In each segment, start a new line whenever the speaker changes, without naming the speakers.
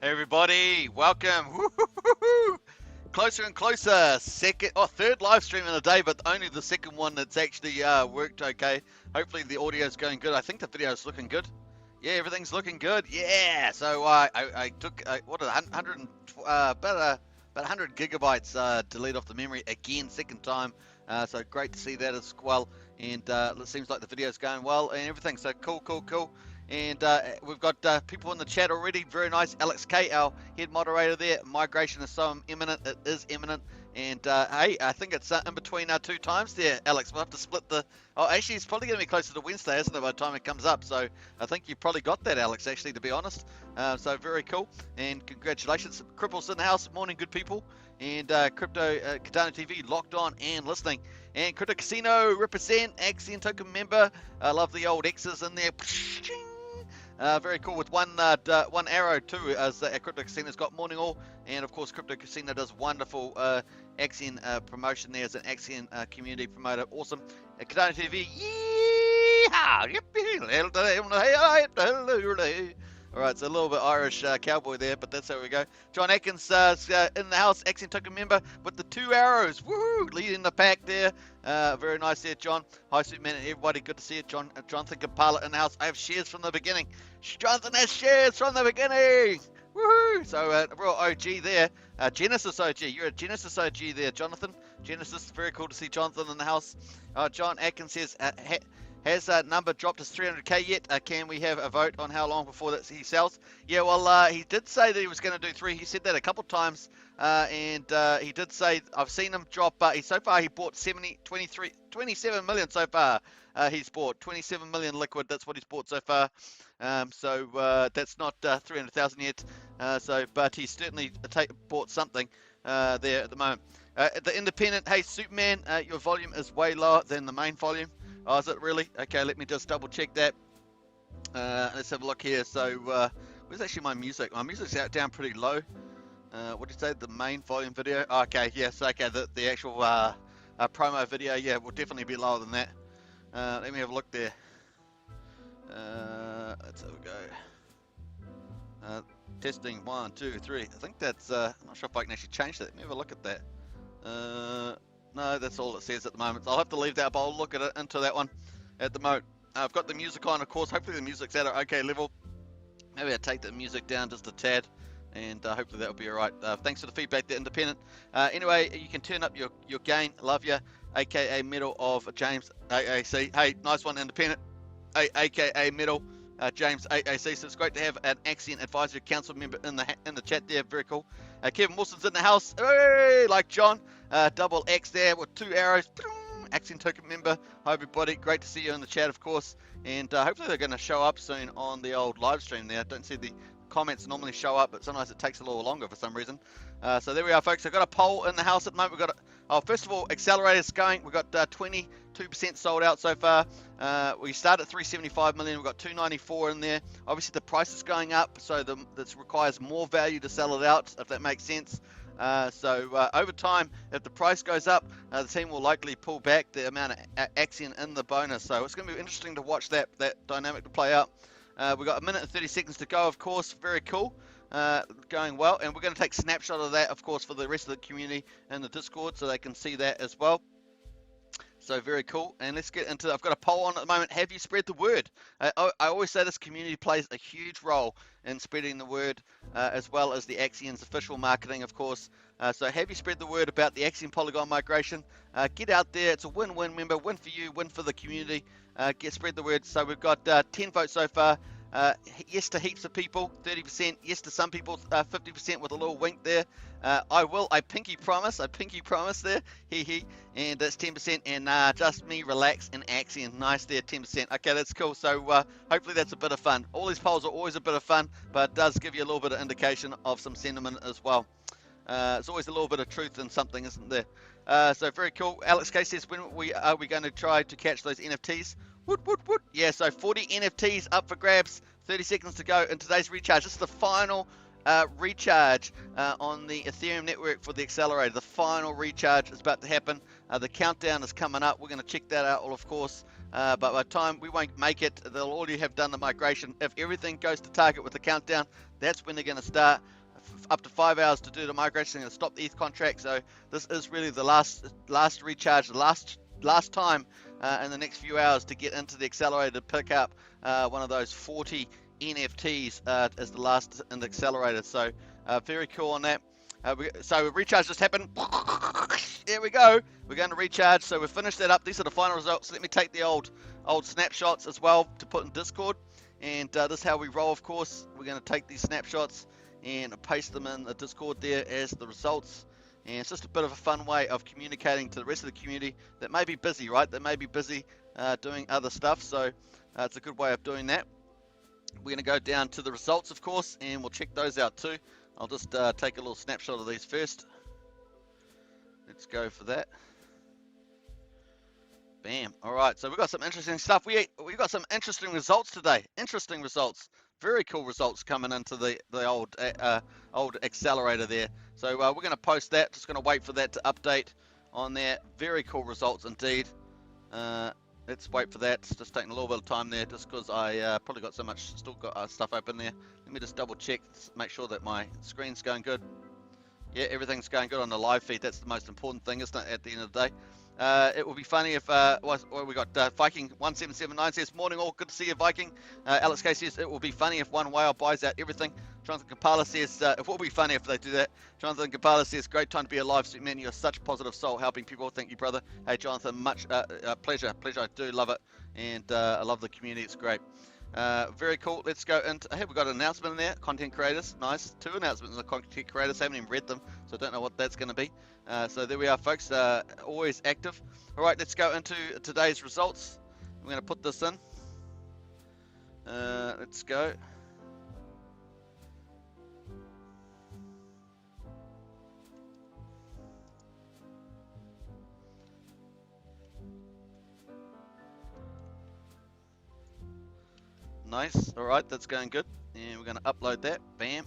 Hey everybody, welcome. Woo-hoo-hoo-hoo. Closer and closer. Third live stream in a day, but only the second one that's actually worked okay. Hopefully the audio's going good. I think the video's looking good. Yeah, everything's looking good. Yeah. So I took what 100 about 100 gigabytes delete off the memory again, second time. So great to see that as well. And it seems like the video's going well and everything. So cool. And we've got people in the chat already. Very nice. Alex K, our head moderator there. Migration is so imminent. It is imminent. And hey, I think it's in between our two times there, Alex. We'll have to split the... Oh, actually, it's probably going to be closer to Wednesday, isn't it, by the time it comes up? So I think you probably got that, Alex, actually, to be honest. So very cool. And congratulations. Cripples in the house. Morning, good people. And Crypto Cardano TV locked on and listening. And Crypto Casino represent. Axion token member. I love the old X's in there. Very cool with one arrow too, as Crypto Casino's got morning all, and of course Crypto Casino does wonderful Axion promotion there as an Axion community promoter. Awesome. Cardano TV, yeehaw! Alright, so a little bit Irish cowboy there, but that's how we go. John Atkins in the house, Axion token member with the 2 arrows. Woohoo! Leading the pack there. Very nice there, John. Hi, Superman and everybody. Good to see you, John. Jonathan Kapala in the house. I have shares from the beginning. Jonathan has shares from the beginning. Woohoo! So, real OG there. Genesis OG. You're a Genesis OG there, Jonathan. Genesis, very cool to see Jonathan in the house. John Atkins says, has that number dropped to 300k yet? Can we have a vote on how long before that he sells? Yeah, well, he did say that he was going to do 3. He said that a couple times, and he did say I've seen him drop. But so far he bought 27 million so far. He's bought 27 million liquid. That's what he's bought so far. So that's not 300,000 yet. But he's certainly bought something there at the moment. The independent, hey Superman, your volume is way lower than the main volume. Oh, is it really? Okay, let me just double check that. Let's have a look here. So, where's actually my music? My music's down pretty low. What did you say? The main volume video? Oh, okay, yes, okay. The actual promo video, yeah, will definitely be lower than that. Let me have a look there. Let's have a go. Testing 1, 2, 3. I think that's. I'm not sure if I can actually change that. Let me have a look at that. No, that's all it says at the moment. I'll have to leave that, but I'll look at it into that one at the moment. I've got the music on, of course. Hopefully the music's at an okay level. Maybe I'll take the music down just a tad, and hopefully that'll be alright. Thanks for the feedback, the independent. Anyway, you can turn up your gain. Love ya, aka Middle of James AAC. Hey, nice one, independent. Aka Middle. James AAC, so it's great to have an Axion Advisory Council member in the chat there. Very cool. Kevin Wilson's in the house. Hey, like John. Double X there with 2 arrows. Axion token member. Hi everybody. Great to see you in the chat, of course. And hopefully they're going to show up soon on the old live stream there. I don't see the comments normally show up, but sometimes it takes a little longer for some reason. So there we are, folks. I've got a poll in the house at the moment. We've got first of all, accelerators going. We've got 22% sold out so far. We start at 375 million. We've got 294 in there. Obviously, the price is going up, so this requires more value to sell it out, if that makes sense. So over time, if the price goes up, the team will likely pull back the amount of Axion in the bonus. So it's going to be interesting to watch that dynamic to play out. We've got 1 minute and 30 seconds to go, of course. Very cool. Going well, and we're going to take a snapshot of that, of course, for the rest of the community in the Discord so they can see that as well. So very cool. And let's get into, I've got a poll on at the moment. Have you spread the word? I always say this community plays a huge role in spreading the word, as well as the Axion's official marketing, of course. So have you spread the word about the Axion Polygon migration? Get out there. It's a win-win, member. Win for you, win for the community. Spread the word. So we've got 10 votes so far. Yes to heaps of people, 30%. Yes to some people, 50% with a little wink there. I pinky promise there. And that's 10%. And just me, relax, and Axion. Nice there, 10%. Okay, that's cool. So hopefully that's a bit of fun. All these polls are always a bit of fun, but it does give you a little bit of indication of some sentiment as well. It's always a little bit of truth in something, isn't there? So very cool. Alex K says, when are we going to try to catch those NFTs? Woot. Yeah, so 40 NFTs up for grabs. 30 seconds to go in today's recharge. This is the final recharge on the Ethereum network for the accelerator. The final recharge is about to happen. The countdown is coming up. We're going to check that out, of course. But by the time we won't make it, they'll already have done the migration. If everything goes to target with the countdown, that's when they're going to start. Up to 5 hours to do the migration. They're going to stop the ETH contract. So this is really the last recharge, the last time in the next few hours to get into the accelerator to pick up one of those 40 NFTs as the last in the accelerator. So very cool on that. So recharge just happened. There we go. We're going to recharge. So we've finished that up. These are the final results. Let me take the old snapshots as well to put in Discord. And this is how we roll, of course. We're going to take these snapshots and paste them in the Discord there as the results. And it's just a bit of a fun way of communicating to the rest of the community that may be busy, right? That may be busy doing other stuff. So it's a good way of doing that. We're going to go down to the results, of course, and we'll check those out too. I'll just take a little snapshot of these first. Let's go for that. Bam. All right, so we've got some interesting stuff. We've got some interesting results today. Interesting results. Very cool results coming into the old accelerator there. So we're going to post that. Just going to wait for that to update on there. Very cool results indeed. Let's wait for that. It's just taking a little bit of time there, just because I probably got so much, still got stuff open there. Let me just double check, make sure that my screen's going good. Yeah, everything's going good on the live feed. That's the most important thing, isn't it, at the end of the day? It would be funny if, we got Viking1779 says, morning all, good to see you, Viking. Alex K says, it will be funny if one whale buys out everything. Jonathan Kapala says, it will be funny if they do that. Jonathan Kapala says, great time to be alive, sweet man. You're such a positive soul, helping people. Thank you, brother. Hey, Jonathan, much pleasure. I do love it, and I love the community. It's great. Very cool. Let's go into, hey, we've got an announcement in there. Content creators, nice. 2 announcements in the content creators. Haven't even read them, so I don't know what that's going to be. So there we are, folks. Always active. All right, let's go into today's results. I'm going to put this in. Let's go. Nice. All right, that's going good. And we're going to upload that. Bam.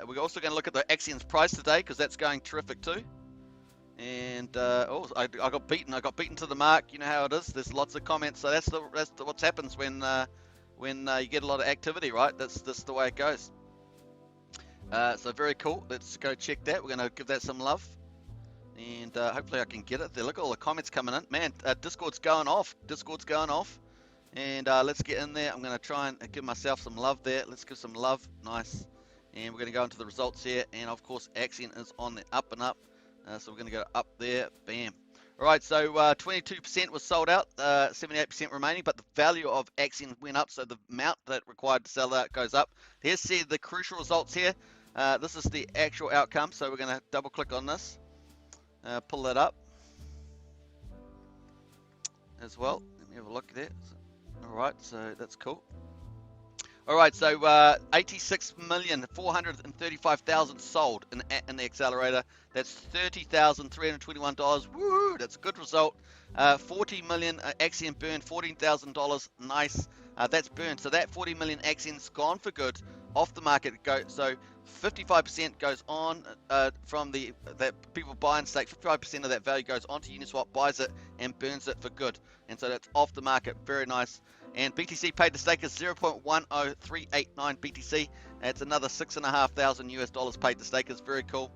We're also going to look at the Axion's price today, because that's going terrific too. And I got beaten. I got beaten to the mark. You know how it is. There's lots of comments. So that's what happens when you get a lot of activity, right? That's the way it goes. So very cool. Let's go check that. We're going to give that some love. And hopefully I can get it there. Look at all the comments coming in. Man, Discord's going off. And let's get in there. I'm going to try and give myself some love there. Let's give some love. Nice. And we're going to go into the results here. And of course, Axion is on the up and up. So we're going to go up there. Bam. All right. So 22% was sold out. 78% remaining. But the value of Axion went up. So the amount that required to sell out goes up. Here's the crucial results here. This is the actual outcome. So we're going to double click on this. Pull that up as well. Let me have a look at that. All right, so that's cool. All right, so 86,435,000 sold in the accelerator. That's $30,321. Woo, that's a good result. 40 million Axion burned, $14,000. Nice. That's burned. So that 40 million Axion's gone for good off the market. So 55% goes on from that people buy and stake. 55% of that value goes onto Uniswap, buys it and burns it for good. And so that's off the market. Very nice. And BTC paid to stake is 0.10389 BTC. That's another $6,500 US paid to stake. Is very cool.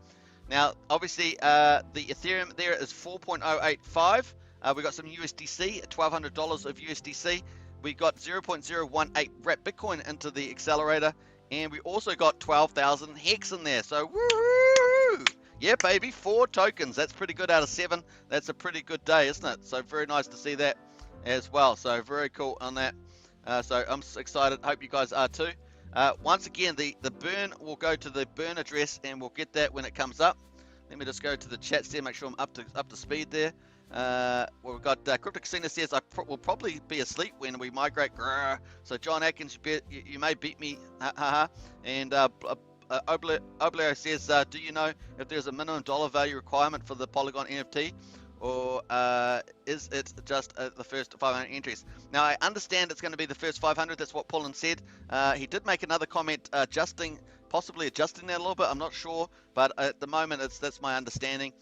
Now, obviously, the Ethereum there is 4.085. We got some USDC, $1,200 of USDC. We got 0.018 wrap Bitcoin into the accelerator, and we also got 12,000 Hex in there. So, woohoo! Yeah, baby, 4 tokens. That's pretty good out of 7. That's a pretty good day, isn't it? So, very nice to see that as well. So, very cool on that. So, I'm excited. Hope you guys are too. Once again, the burn will go to the burn address, and we'll get that when it comes up. Let me just go to the chats there, make sure I'm up to speed there. We've got Crypto Casino says I will probably be asleep when we migrate. Grrr. So John Atkins, you may beat me, and Oblio says, do you know if there's a minimum dollar value requirement for the Polygon NFT, or is it just the first 500 entries? Now I understand it's going to be the first 500. That's what Paulin said. He did make another comment adjusting possibly adjusting that a little bit. I'm not sure, but at the moment that's my understanding.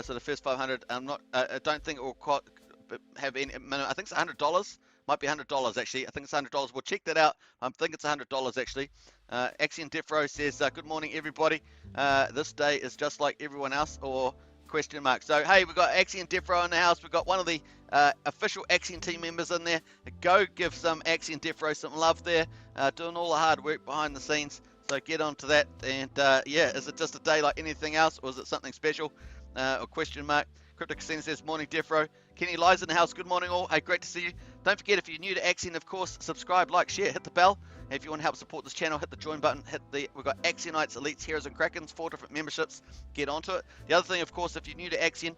So the first 500, I don't think it will quite have any minimum. I think it's $100. Might be $100 actually. I think it's $100. We'll check that out. I think it's $100 actually. Axion Defro says, good morning everybody. This day is just like everyone else, or question mark. So hey, we've got Axion Defro in the house. We've got one of the official Axion team members in there. Go give some Axion Defro some love there. Doing all the hard work behind the scenes. So get on to that. And yeah, is it just a day like anything else, or is it something special? Or question mark. Crypto Casino says, morning Defro. Kenny Lies in the house. Good morning all. Hey, great to see you. Don't forget, if you're new to Axion, of course, subscribe, like, share, hit the bell. And if you want to help support this channel, hit the join button. We've got Axionites, Elites, Heroes, and Krakens, 4 different memberships. Get onto it. The other thing, of course, if you're new to Axion,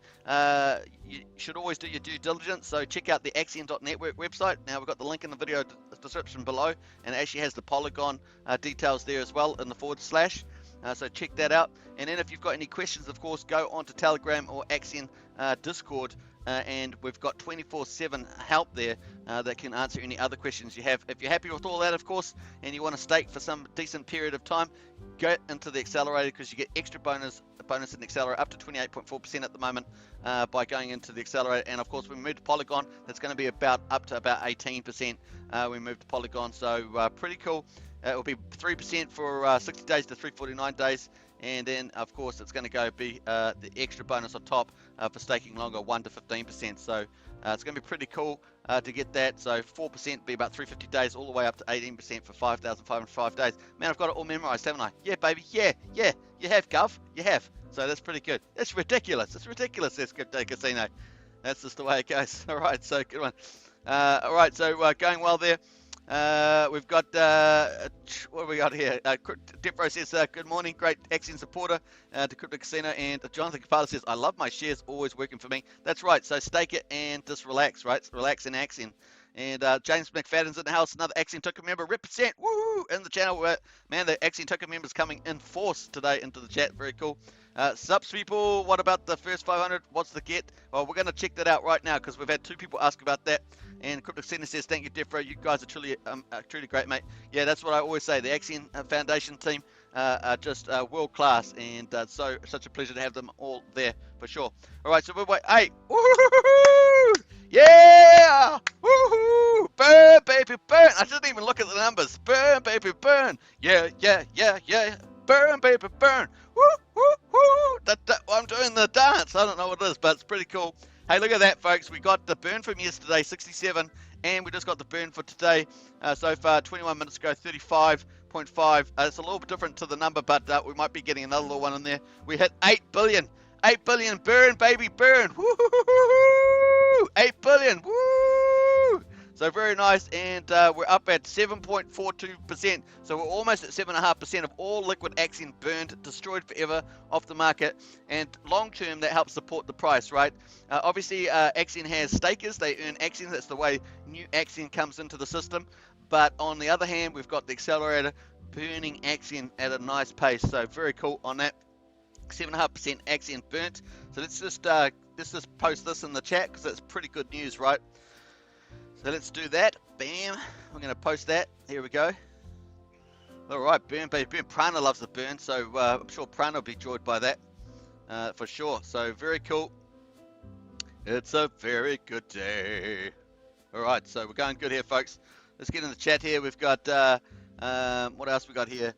you should always do your due diligence. So check out the Axion.network website. Now we've got the link in the video description below, and it actually has the Polygon details there as well in the /. So check that out. And then if you've got any questions, of course, go on to Telegram or Axion Discord. And we've got 24/7 help there that can answer any other questions you have. If you're happy with all that, of course, and you want to stake for some decent period of time, go into the accelerator, because you get extra bonus in the accelerator up to 28.4% at the moment by going into the accelerator. And of course, when we move to Polygon, that's going to be up to about 18%. We move to Polygon, so pretty cool. It will be 3% for 60 days to 349 days. And then, of course, it's going to be the extra bonus on top for staking longer, 1 to 15%. So it's going to be pretty cool to get that. So 4% be about 350 days, all the way up to 18% for 5,505 days. Man, I've got it all memorized, haven't I? Yeah, baby. Yeah. You have, Gov. You have. So that's pretty good. It's ridiculous. It's ridiculous, this Crypto Casino. That's just the way it goes. All right, so good one. All right, so going well there. We've got, what do we got here? Defro says, good morning, great Axion supporter to Crypto Casino. And Jonathan Capala says, I love my shares, always working for me. That's right, so stake it and just relax, right? Relax in Axion. And James McFadden's in the house, another Axion token member, represent, woo, in the channel. Man, the Axion token members coming in force today into the chat, very cool. Subs people, what about the first 500? What's the get? Well, we're going to check that out right now, because we've had 2 people ask about that. And Crypto Casino says, thank you, Defro. You guys are truly great, mate. Yeah, that's what I always say. The Axion Foundation team are just world class, and such a pleasure to have them all there for sure. All right, so we're wait. Hey, woohoo! Yeah, woohoo! Burn, baby, burn. I didn't even look at the numbers. Burn, baby, burn. Yeah. Burn, baby, burn. Woo, woo, woo. I'm doing the dance. I don't know what it is, but it's pretty cool. Hey, look at that, folks. We got the burn from yesterday, 67, and we just got the burn for today. So far, 21 minutes ago, 35.5. It's a little bit different to the number, but we might be getting another little one in there. We hit 8 billion. 8 billion burn, baby, burn. Woo! 8 billion. Woo! So very nice, and we're up at 7.42%. So we're almost at 7.5% of all liquid Axion burned, destroyed forever off the market. And long term, that helps support the price, right? Obviously, Axion has stakers. They earn Axion. That's the way new Axion comes into the system. But on the other hand, we've got the accelerator burning Axion at a nice pace. So very cool on that. 7.5% Axion burnt. So let's just post this in the chat, because that's pretty good news, right? So let's do that. Bam. I'm going to post that. Here we go. All right, burn, baby, burn. Prana loves the burn, so I'm sure Prana will be joyed by that for sure. So very cool. It's a very good day. All right, so we're going good here, folks. Let's get in the chat here. We've got, what else we got here?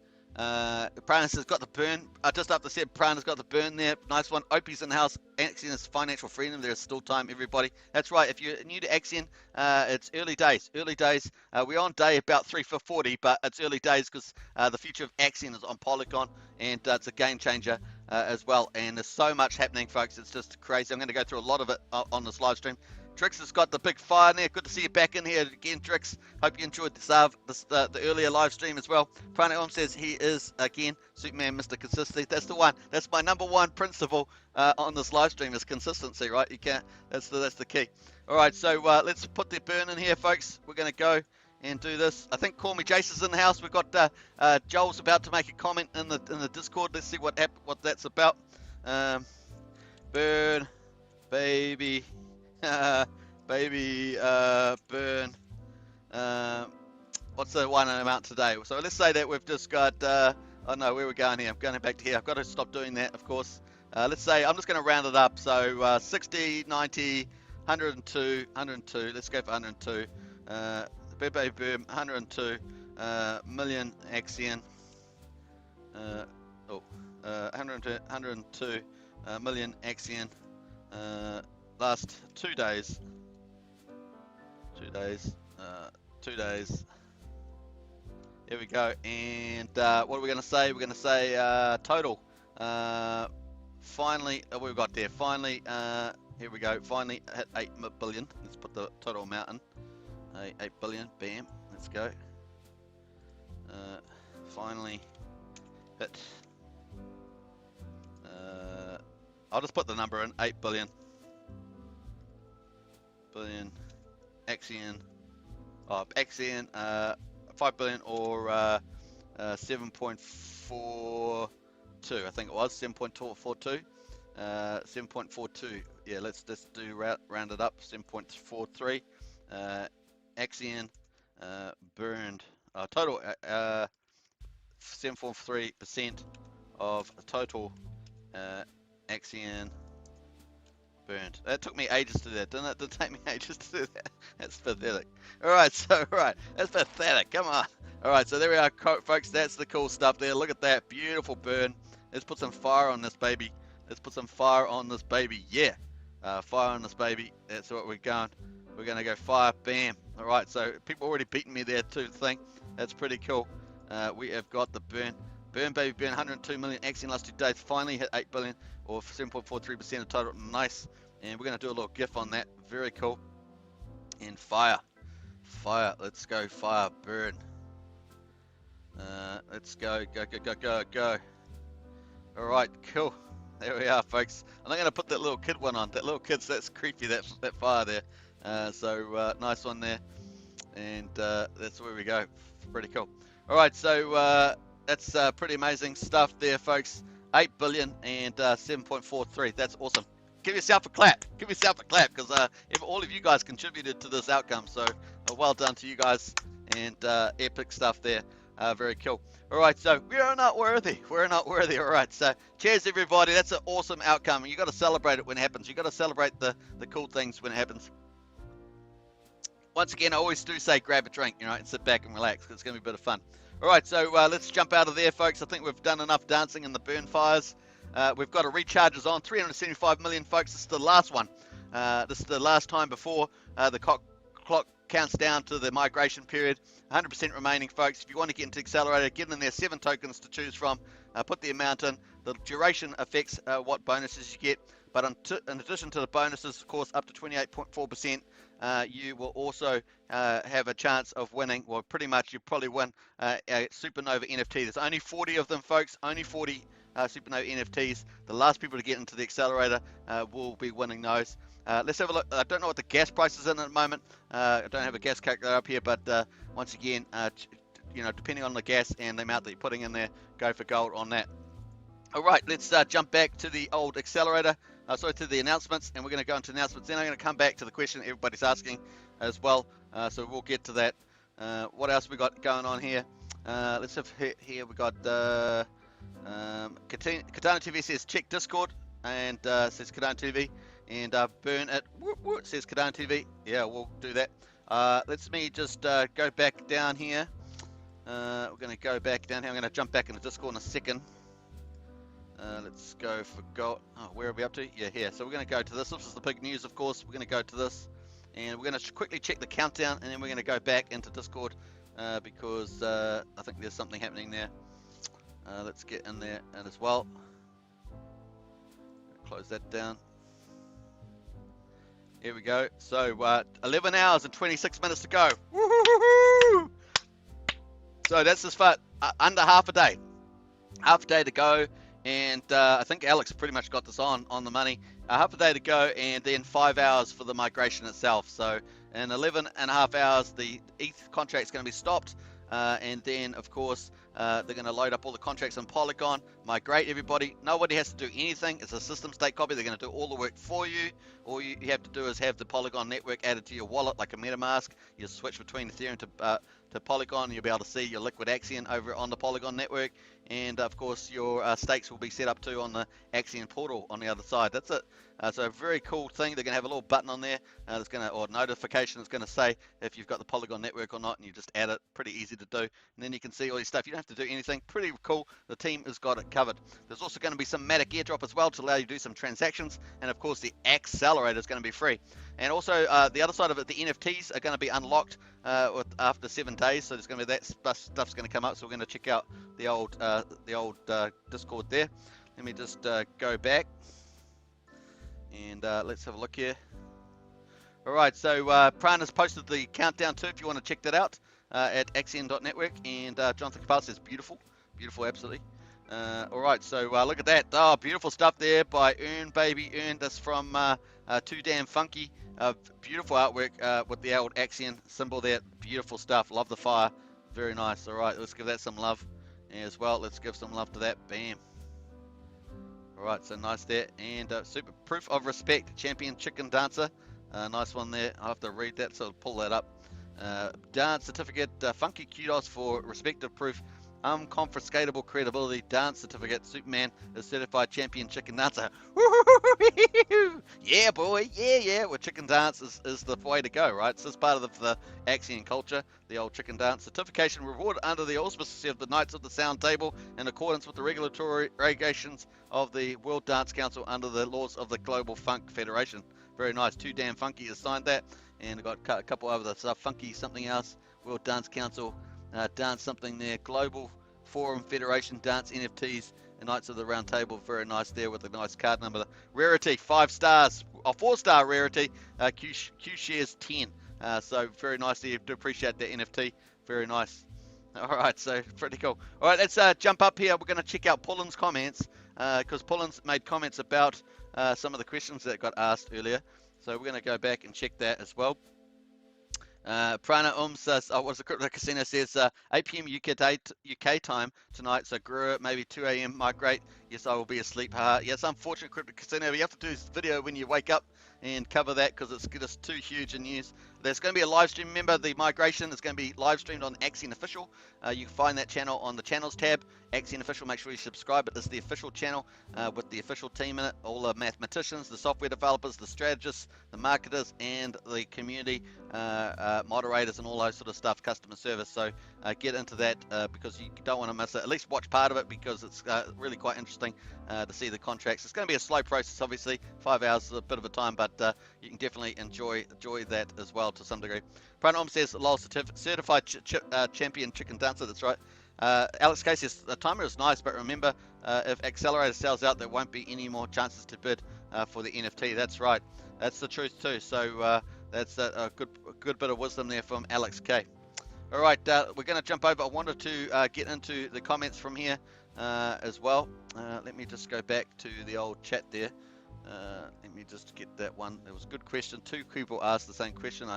Prana's has got the burn. Just after said, Prana's got the burn there. Nice one. Opie's in the house. Axion is financial freedom. There's still time, everybody. That's right. If you're new to Axion, it's early days. Early days. We're on day about 3 for 40, but it's early days, because the future of Axion is on Polygon, and it's a game changer as well. And there's so much happening, folks. It's just crazy. I'm going to go through a lot of it on this live stream. Drix has got the big fire in there. Good to see you back in here again, Drix. Hope you enjoyed the earlier live stream as well. Prana says he is, again, Superman, Mr. Consistency. That's the one. That's my number one principle on this live stream, is consistency, right? You can't. That's the key. All right, so let's put the burn in here, folks. We're going to go and do this. I think Call Me Jace is in the house. We've got Joel's about to make a comment in the Discord. Let's see what that's about. Burn, baby. Baby, burn. What's the one amount today? So let's say that we've just got, Oh no, where are we going here? I'm going back to here. I've got to stop doing that, of course. Let's say, I'm just going to round it up. So 60, 90, 102, 102. Let's go for 102. Bebe Boom, 102 million Axion. 102 million Axion. Last 2 days. 2 days. 2 days. Here we go. And what are we going to say? We're going to say total. Finally, we've got there. Finally, here we go. Finally hit 8 billion. Let's put the total amount in. 8 billion. Bam. Let's go. Finally hit. I'll just put the number in. 8 billion. Billion. Axion. Oh, Axion. 5 billion or 7.42, I think it was 7.42, 7.42. Yeah, let's just do round it up. 7.43. Axion burned total 7.43% of total Axion burned. That took me ages to do that, didn't it? Did it take me ages to do that? That's pathetic. Alright, so, right, that's pathetic, come on. Alright, so there we are, folks, that's the cool stuff there. Look at that, beautiful burn. Let's put some fire on this baby. Let's put some fire on this baby, yeah. Fire on this baby, that's what we're going. We're going to go fire, bam. Alright, so people already beating me there too, thing. That's pretty cool. We have got the burn. Burn, baby, burn, 102 million Axion last 2 days. Finally hit 8 billion or 7.43% of total. Nice. And we're going to do a little GIF on that. Very cool. And fire. Fire. Let's go. Fire. Burn. Let's go. Go, go, go, go, go. Alright, cool. There we are, folks. I'm not going to put that little kid one on. That little kid's, that's creepy, that fire there. Nice one there. And that's where we go. Pretty cool. Alright, so that's pretty amazing stuff there, folks. 8 billion and 7.43. That's awesome. Give yourself a clap. Give yourself a clap, because all of you guys contributed to this outcome. So well done to you guys, and epic stuff there. Very cool. All right, so we are not worthy. We're not worthy. All right, so cheers, everybody. That's an awesome outcome. You got to celebrate it when it happens. You got to celebrate the cool things when it happens. Once again, I always do say grab a drink, and sit back and relax, because it's going to be a bit of fun. All right, so let's jump out of there, folks. I think we've done enough dancing in the burn fires. We've got a recharges on 375 million, folks. This is the last one. This is the last time before the clock counts down to the migration period. 100% remaining, folks. If you want to get into Accelerator, get in there. 7 tokens to choose from. Put the amount in. The duration affects what bonuses you get. But in addition to the bonuses, of course, up to 28.4%, you will also have a chance of winning. Well, pretty much you probably win a Supernova NFT. There's only 40 of them, folks. Only 40 Supernova NFTs. The last people to get into the Accelerator will be winning those. Let's have a look. I don't know what the gas price is in at the moment. I don't have a gas calculator up here, but once again, depending on the gas and the amount that you're putting in there, go for gold on that. All right, let's jump back to the old Accelerator. To the announcements, and we're going to go into announcements. Then I'm going to come back to the question everybody's asking as well. So we'll get to that. What else we got going on here? Let's have here. We got Katana TV says check Discord, and says Katana TV, and burn it. Says Katana TV. Yeah, we'll do that. Let's me just go back down here. We're going to go back down here. I'm going to jump back into Discord in a second. Let's go for gold. Oh, where are we up to? Yeah, here. So we're going to go to this. This is the big news, of course. We're going to go to this, and we're going to quickly check the countdown, and then we're going to go back into Discord because I think there's something happening there. Let's get in there and as well. Close that down. Here we go. So 11 hours and 26 minutes to go. Woo-hoo-hoo-hoo! So that's just for under half a day. Half a day to go. And I think Alex pretty much got this on the money. Half a day to go, and then 5 hours for the migration itself. So in 11.5 hours, the ETH contract is going to be stopped. And then, of course, they're going to load up all the contracts on Polygon. migrate everybody. Nobody has to do anything. It's a system state copy. They're going to do all the work for you. All you have to do is have the Polygon network added to your wallet like a MetaMask. You switch between Ethereum to Polygon. You'll be able to see your liquid Axion over on the Polygon network. And of course, your stakes will be set up too on the Axion portal on the other side. That's it. So a very cool thing. They're going to have a little button on there that's going to, or notification that's going to say if you've got the Polygon network or not, and you just add it. Pretty easy to do. And then you can see all your stuff. You don't have to do anything. Pretty cool. The team has got it covered. There's also going to be some Matic airdrop as well to allow you to do some transactions. And of course, the accelerator is going to be free. And also the other side of it, the NFTs are going to be unlocked after 7 days. So there's going to be that stuff's going to come up. So we're going to check out the old Discord there. Let me just go back. And let's have a look here. All right, so Pran has posted the countdown too if you want to check that out at axion.network. And Jonathan Capel says beautiful, absolutely. All right, so look at that. Oh, beautiful stuff there by Earn Baby Earn. That's from Too Damn Funky. Beautiful artwork with the old Axion symbol there. Beautiful stuff. Love the fire. Very nice. All right, let's give that some love as well. Let's give some love to that. Bam. All right, so nice there. And super proof of respect, champion chicken dancer. Nice one there. I'll have to read that, so I'll pull that up. Dance certificate, funky kudos for respective proof. Unconfiscatable credibility dance certificate. Superman is certified champion chicken dancer. Yeah, boy. Yeah. Well, chicken dance is the way to go, right? So it's part of the Axion culture, the old chicken dance. Certification rewarded under the auspices of the Knights of the Sound Table in accordance with the regulatory regulations of the World Dance Council under the laws of the Global Funk Federation. Very nice. Too Damn Funky has signed that. And I've got a couple other stuff. Funky something else. World Dance Council. Dance something there. Global Forum Federation Dance NFTs and Knights of the Round Table. Very nice there with a nice card number. Rarity 5 stars, a 4-star rarity. Q shares 10. So very nice there. Do appreciate that NFT. Very nice. All right, so pretty cool. All right, let's jump up here. We're going to check out Pullen's comments because Pullen's made comments about some of the questions that got asked earlier. So we're going to go back and check that as well. Prana says, what's the Crypto Casino says, 8 p.m. UK time tonight, so Guru, maybe 2 a.m. migrate. Yes, I will be asleep. Yes, unfortunate Crypto Casino. You have to do this video when you wake up and cover that because it's just too huge in news. There's going to be a live stream. Remember, the migration is going to be live streamed on Axion Official. You can find that channel on the channels tab. Axion Official, make sure you subscribe. It is the official channel with the official team in it. All the mathematicians, the software developers, the strategists, the marketers, and the community moderators and all those sort of stuff, customer service. So get into that because you don't want to miss it. At least watch part of it because it's really quite interesting to see the contracts. It's going to be a slow process, obviously. 5 hours is a bit of a time, but you can definitely enjoy that as well to some degree. Pranom says, lol, certified champion chicken dancer. That's right. Alex K says, the timer is nice, but remember, if Accelerator sells out, there won't be any more chances to bid for the NFT. That's right. That's the truth too. So that's a good bit of wisdom there from Alex K. All right, we're going to jump over. I wanted to get into the comments from here as well. Let me just go back to the old chat there. Let me just get that one. It was a good question. 2 people asked the same question.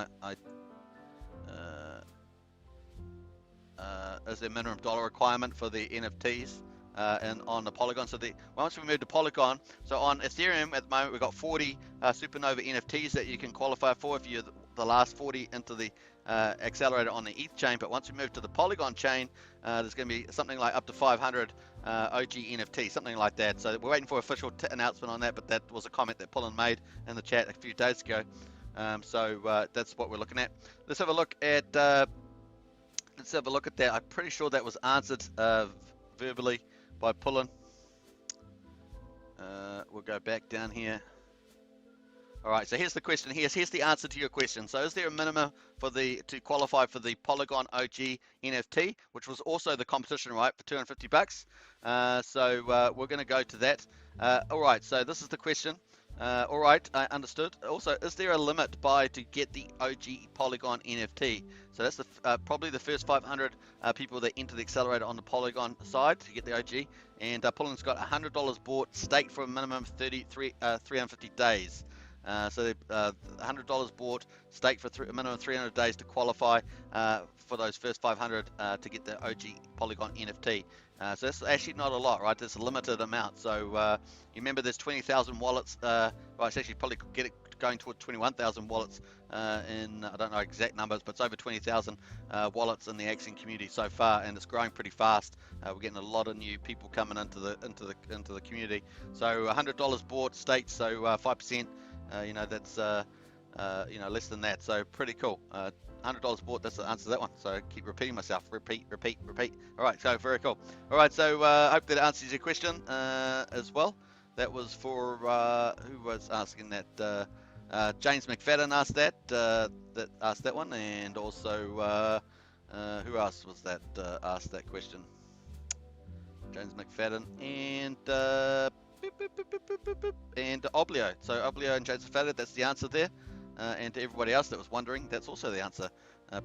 Is there a minimum dollar requirement for the NFTs and on the Polygon? So once we move to Polygon, so on Ethereum at the moment we've got 40 Supernova NFTs that you can qualify for if you're the last 40 into the accelerator on the ETH chain. But once we move to the Polygon chain, there's going to be something like up to 500 OG NFT, something like that. So we're waiting for official announcement on that, but that was a comment that Pullen made in the chat a few days ago. So that's what we're looking at. Let's have a look at that. I'm pretty sure that was answered verbally by Pullen. We'll go back down here. All right, so here's the question. Here's the answer to your question. So is there a minimum to qualify for the Polygon OG NFT, which was also the competition, right, for $250? So we're going to go to that. All right, so this is the question. All right, I understood. Also, is there a limit to get the OG Polygon NFT? So that's probably the first 500 people that enter the accelerator on the Polygon side to get the OG. And Pullen's got $100 bought, staked for a minimum of 350 days. So $100 bought, staked for a minimum of 300 days to qualify for those first 500 to get the OG Polygon NFT. So that's actually not a lot, right? There's a limited amount. So you remember there's 20,000 wallets. Well, it's actually probably get it going toward 21,000 wallets in, I don't know exact numbers, but it's over 20,000 wallets in the Axion community so far, and it's growing pretty fast. We're getting a lot of new people coming into the community. So $100 bought, staked, so 5%. You know, that's you know, less than that. So pretty cool. $100 bought, that's the answer to that one. So keep repeating myself. Repeat. All right, so very cool. All right, so hope that answers your question as well. That was for who was asking that? James McFadden asked that asked that one, and also who else was that asked that question? James McFadden and Oblio. So Oblio and James McFadden, that's the answer there. And to everybody else that was wondering, that's also the answer.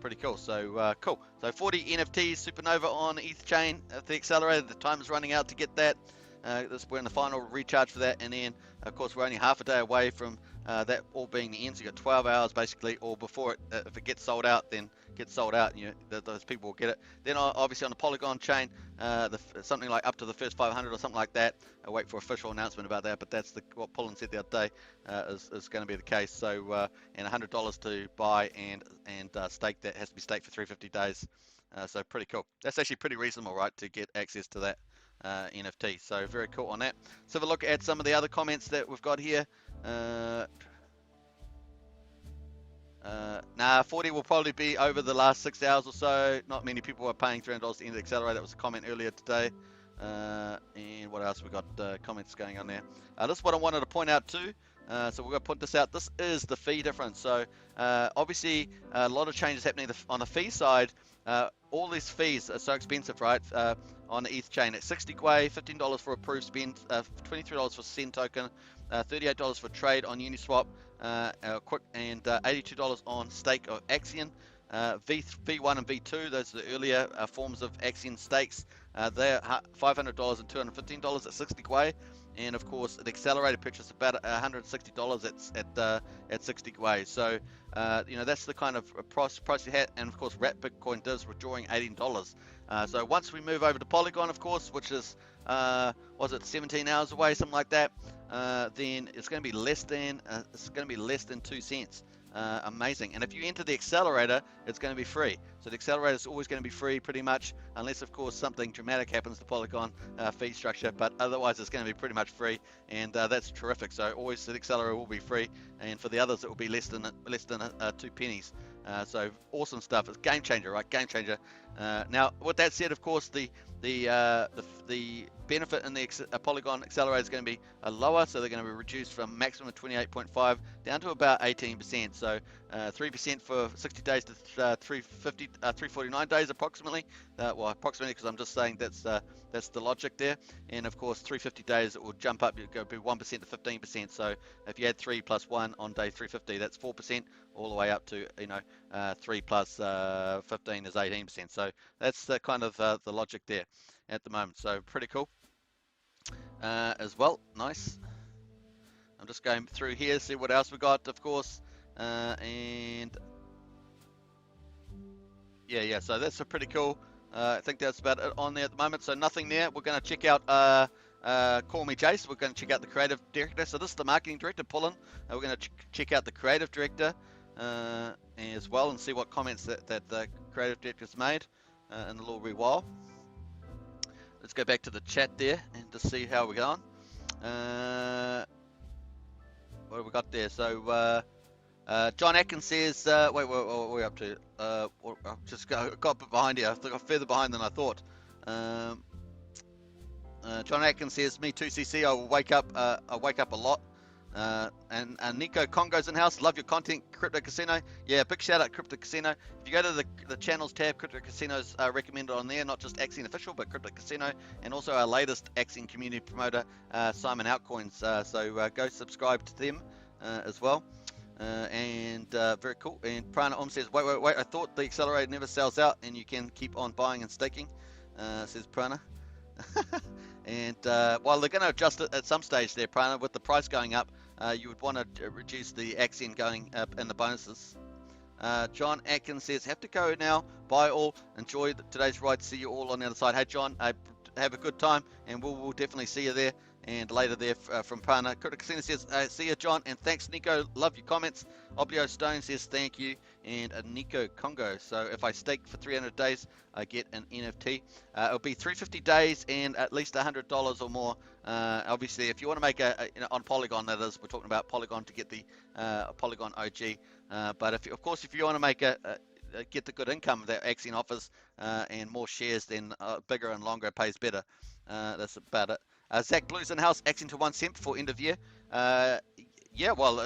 Pretty cool. So cool. So 40 NFTs Supernova on ETH chain at the accelerator. The time is running out to get that. We're in the final recharge for that, and then of course we're only half a day away from that all being the end. So you got 12 hours basically, or before it, if it gets sold out, then gets sold out, and those people will get it. Then obviously on the Polygon chain, something like up to the first 500 or something like that. I'll wait for official announcement about that, but that's what Pullen said the other day is going to be the case. So and $100 to buy and stake, that has to be staked for 350 days. So pretty cool. That's actually pretty reasonable, right, to get access to that NFT. So very cool on that. Let's have a look at some of the other comments that we've got here. 40 will probably be over the last 6 hours or so. Not many people are paying $300 to enter the accelerator. That was a comment earlier today. And what else? We got comments going on there. This is what I wanted to point out too. So we're going to put this out. This is the fee difference. So obviously a lot of changes happening on the fee side. All these fees are so expensive, right? On the ETH chain at 60 Gwei, $15 for approved spend, $23 for send token, $38 for trade on Uniswap, quick, and $82 on stake of Axion. V1 and V2, those are the earlier forms of Axion stakes. They're $500 and $215 at 60 Gwei. And of course, the accelerated purchase about $160 at 60 Gwei. So you know, that's the kind of price you had. And of course, Wrap Bitcoin does withdrawing $18. So once we move over to Polygon, of course, which is was it 17 hours away, something like that, then it's going to be less than 2 cents. Amazing. And if you enter the accelerator, it's going to be free. So the accelerator is always going to be free pretty much, unless of course something dramatic happens to Polygon fee structure, but otherwise it's going to be pretty much free, and that's terrific. So always the accelerator will be free, and for the others it will be less than 2 pennies. So awesome stuff. It's game changer, right? Game changer. Now with that said, of course the benefit in the Polygon accelerator is going to be lower, so they're going to be reduced from maximum of 28.5 down to about 18%. So 3% for 60 days to 349 days approximately. Well, approximately, because I'm just saying that's the logic there. And of course, 350 days it will jump up. It'll go be 1% to 15%. So if you add 3 plus 1 on day 350, that's 4%, all the way up to 3 plus 15 is 18%. So that's the kind of the logic there at the moment. So pretty cool as well. Nice. I'm just going through here, see what else we got, of course, and yeah, so that's a pretty cool. I think that's about it on there at the moment. So nothing there. We're going to check out Call Me Jace. We're going to check out the creative director. So this is the marketing director, Pullen. We're going to check out the creative director as well, and see what comments that the creative director's made in a little wee while. Let's go back to the chat there and to see how we're going. What have we got there? So John Atkins says, wait, what are we up to? I just got a bit behind here. I got further behind than I thought. John Atkins says, me too, CC. I wake up a lot. And Nico Congo's in house. Love your content, Crypto Casino. Yeah, big shout out Crypto Casino. If you go to the channels tab, Crypto Casino's recommended on there, not just Axion Official, but Crypto Casino, and also our latest Axion community promoter, Simon Outcoins. So go subscribe to them as well. And very cool. And Prana says, wait, I thought the accelerator never sells out and you can keep on buying and staking, says Prana. And while they're going to adjust it at some stage there, Prana, with the price going up, you would want to reduce the Axion going up in the bonuses. John Atkins says, have to go now. Bye all. Enjoy today's ride. See you all on the other side. Hey, John, have a good time, and we'll definitely see you there. And later there from Pana. Casino says, see you, John, and thanks, Nico. Love your comments. Oblio Stone says, thank you. And Nico Congo. So if I stake for 300 days, I get an NFT. It'll be 350 days and at least $100 or more. Obviously, if you want to make on Polygon, that is, we're talking about Polygon to get the Polygon OG. But if you want to make get the good income that Axion offers and more shares, then bigger and longer pays better. That's about it. Zach Blues in house, Axion to 1 cent before end of year. Yeah, well,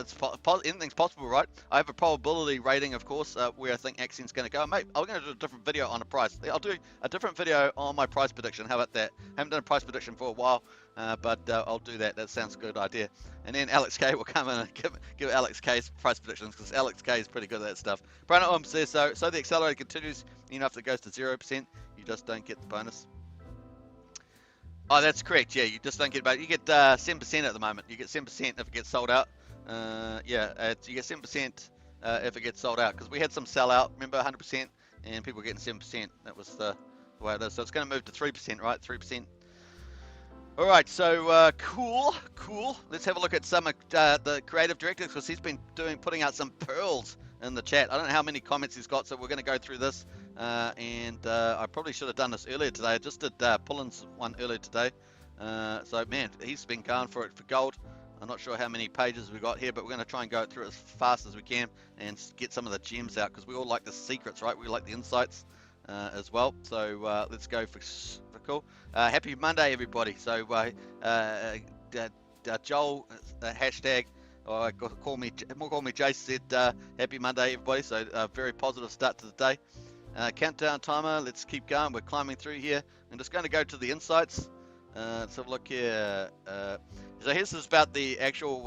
anything's possible, right? I have a probability rating, of course, where I think Axion's going to go. Mate, I'm going to do a different video on the price. I'll do a different video on my price prediction. How about that? Haven't done a price prediction for a while, but I'll do that. That sounds a good idea. And then Alex K will come in and give Alex K's price predictions, because Alex K is pretty good at that stuff. Brian says, so the accelerator continues, even after it goes to 0%, you just don't get the bonus. Oh, that's correct. Yeah, you just don't get you get 7% at the moment. You get 7% if it gets sold out. You get 7% if it gets sold out, because we had some sell out. Remember, 100%, and people were getting 7%. That was the way it is. So it's going to move to 3%, right? 3%. All right. So cool. Let's have a look at some of the creative director, because he's been putting out some pearls in the chat. I don't know how many comments he's got, so we're going to go through this. And I probably should have done this earlier today. I just did Pullen's one earlier today. So man, he's been going for it for gold. I'm not sure how many pages we got here, but we're going to try and go through it as fast as we can and get some of the gems out, because we all like the secrets, right? We like the insights as well. So let's go for cool. Happy Monday, everybody. So Joel hashtag. Call me Jace said happy Monday, everybody. So very positive start to the day. Countdown timer. Let's keep going. We're climbing through here. I'm just going to go to the insights. Let's have a look here. So this is about the actual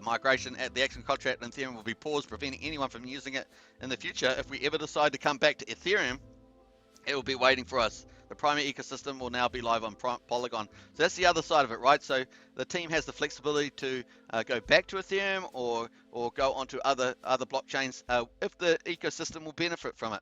migration at the Axion contract, and Ethereum will be paused, preventing anyone from using it in the future. If we ever decide to come back to Ethereum, it will be waiting for us. The primary ecosystem will now be live on Polygon. So that's the other side of it, right? So the team has the flexibility to go back to Ethereum or go onto other blockchains if the ecosystem will benefit from it.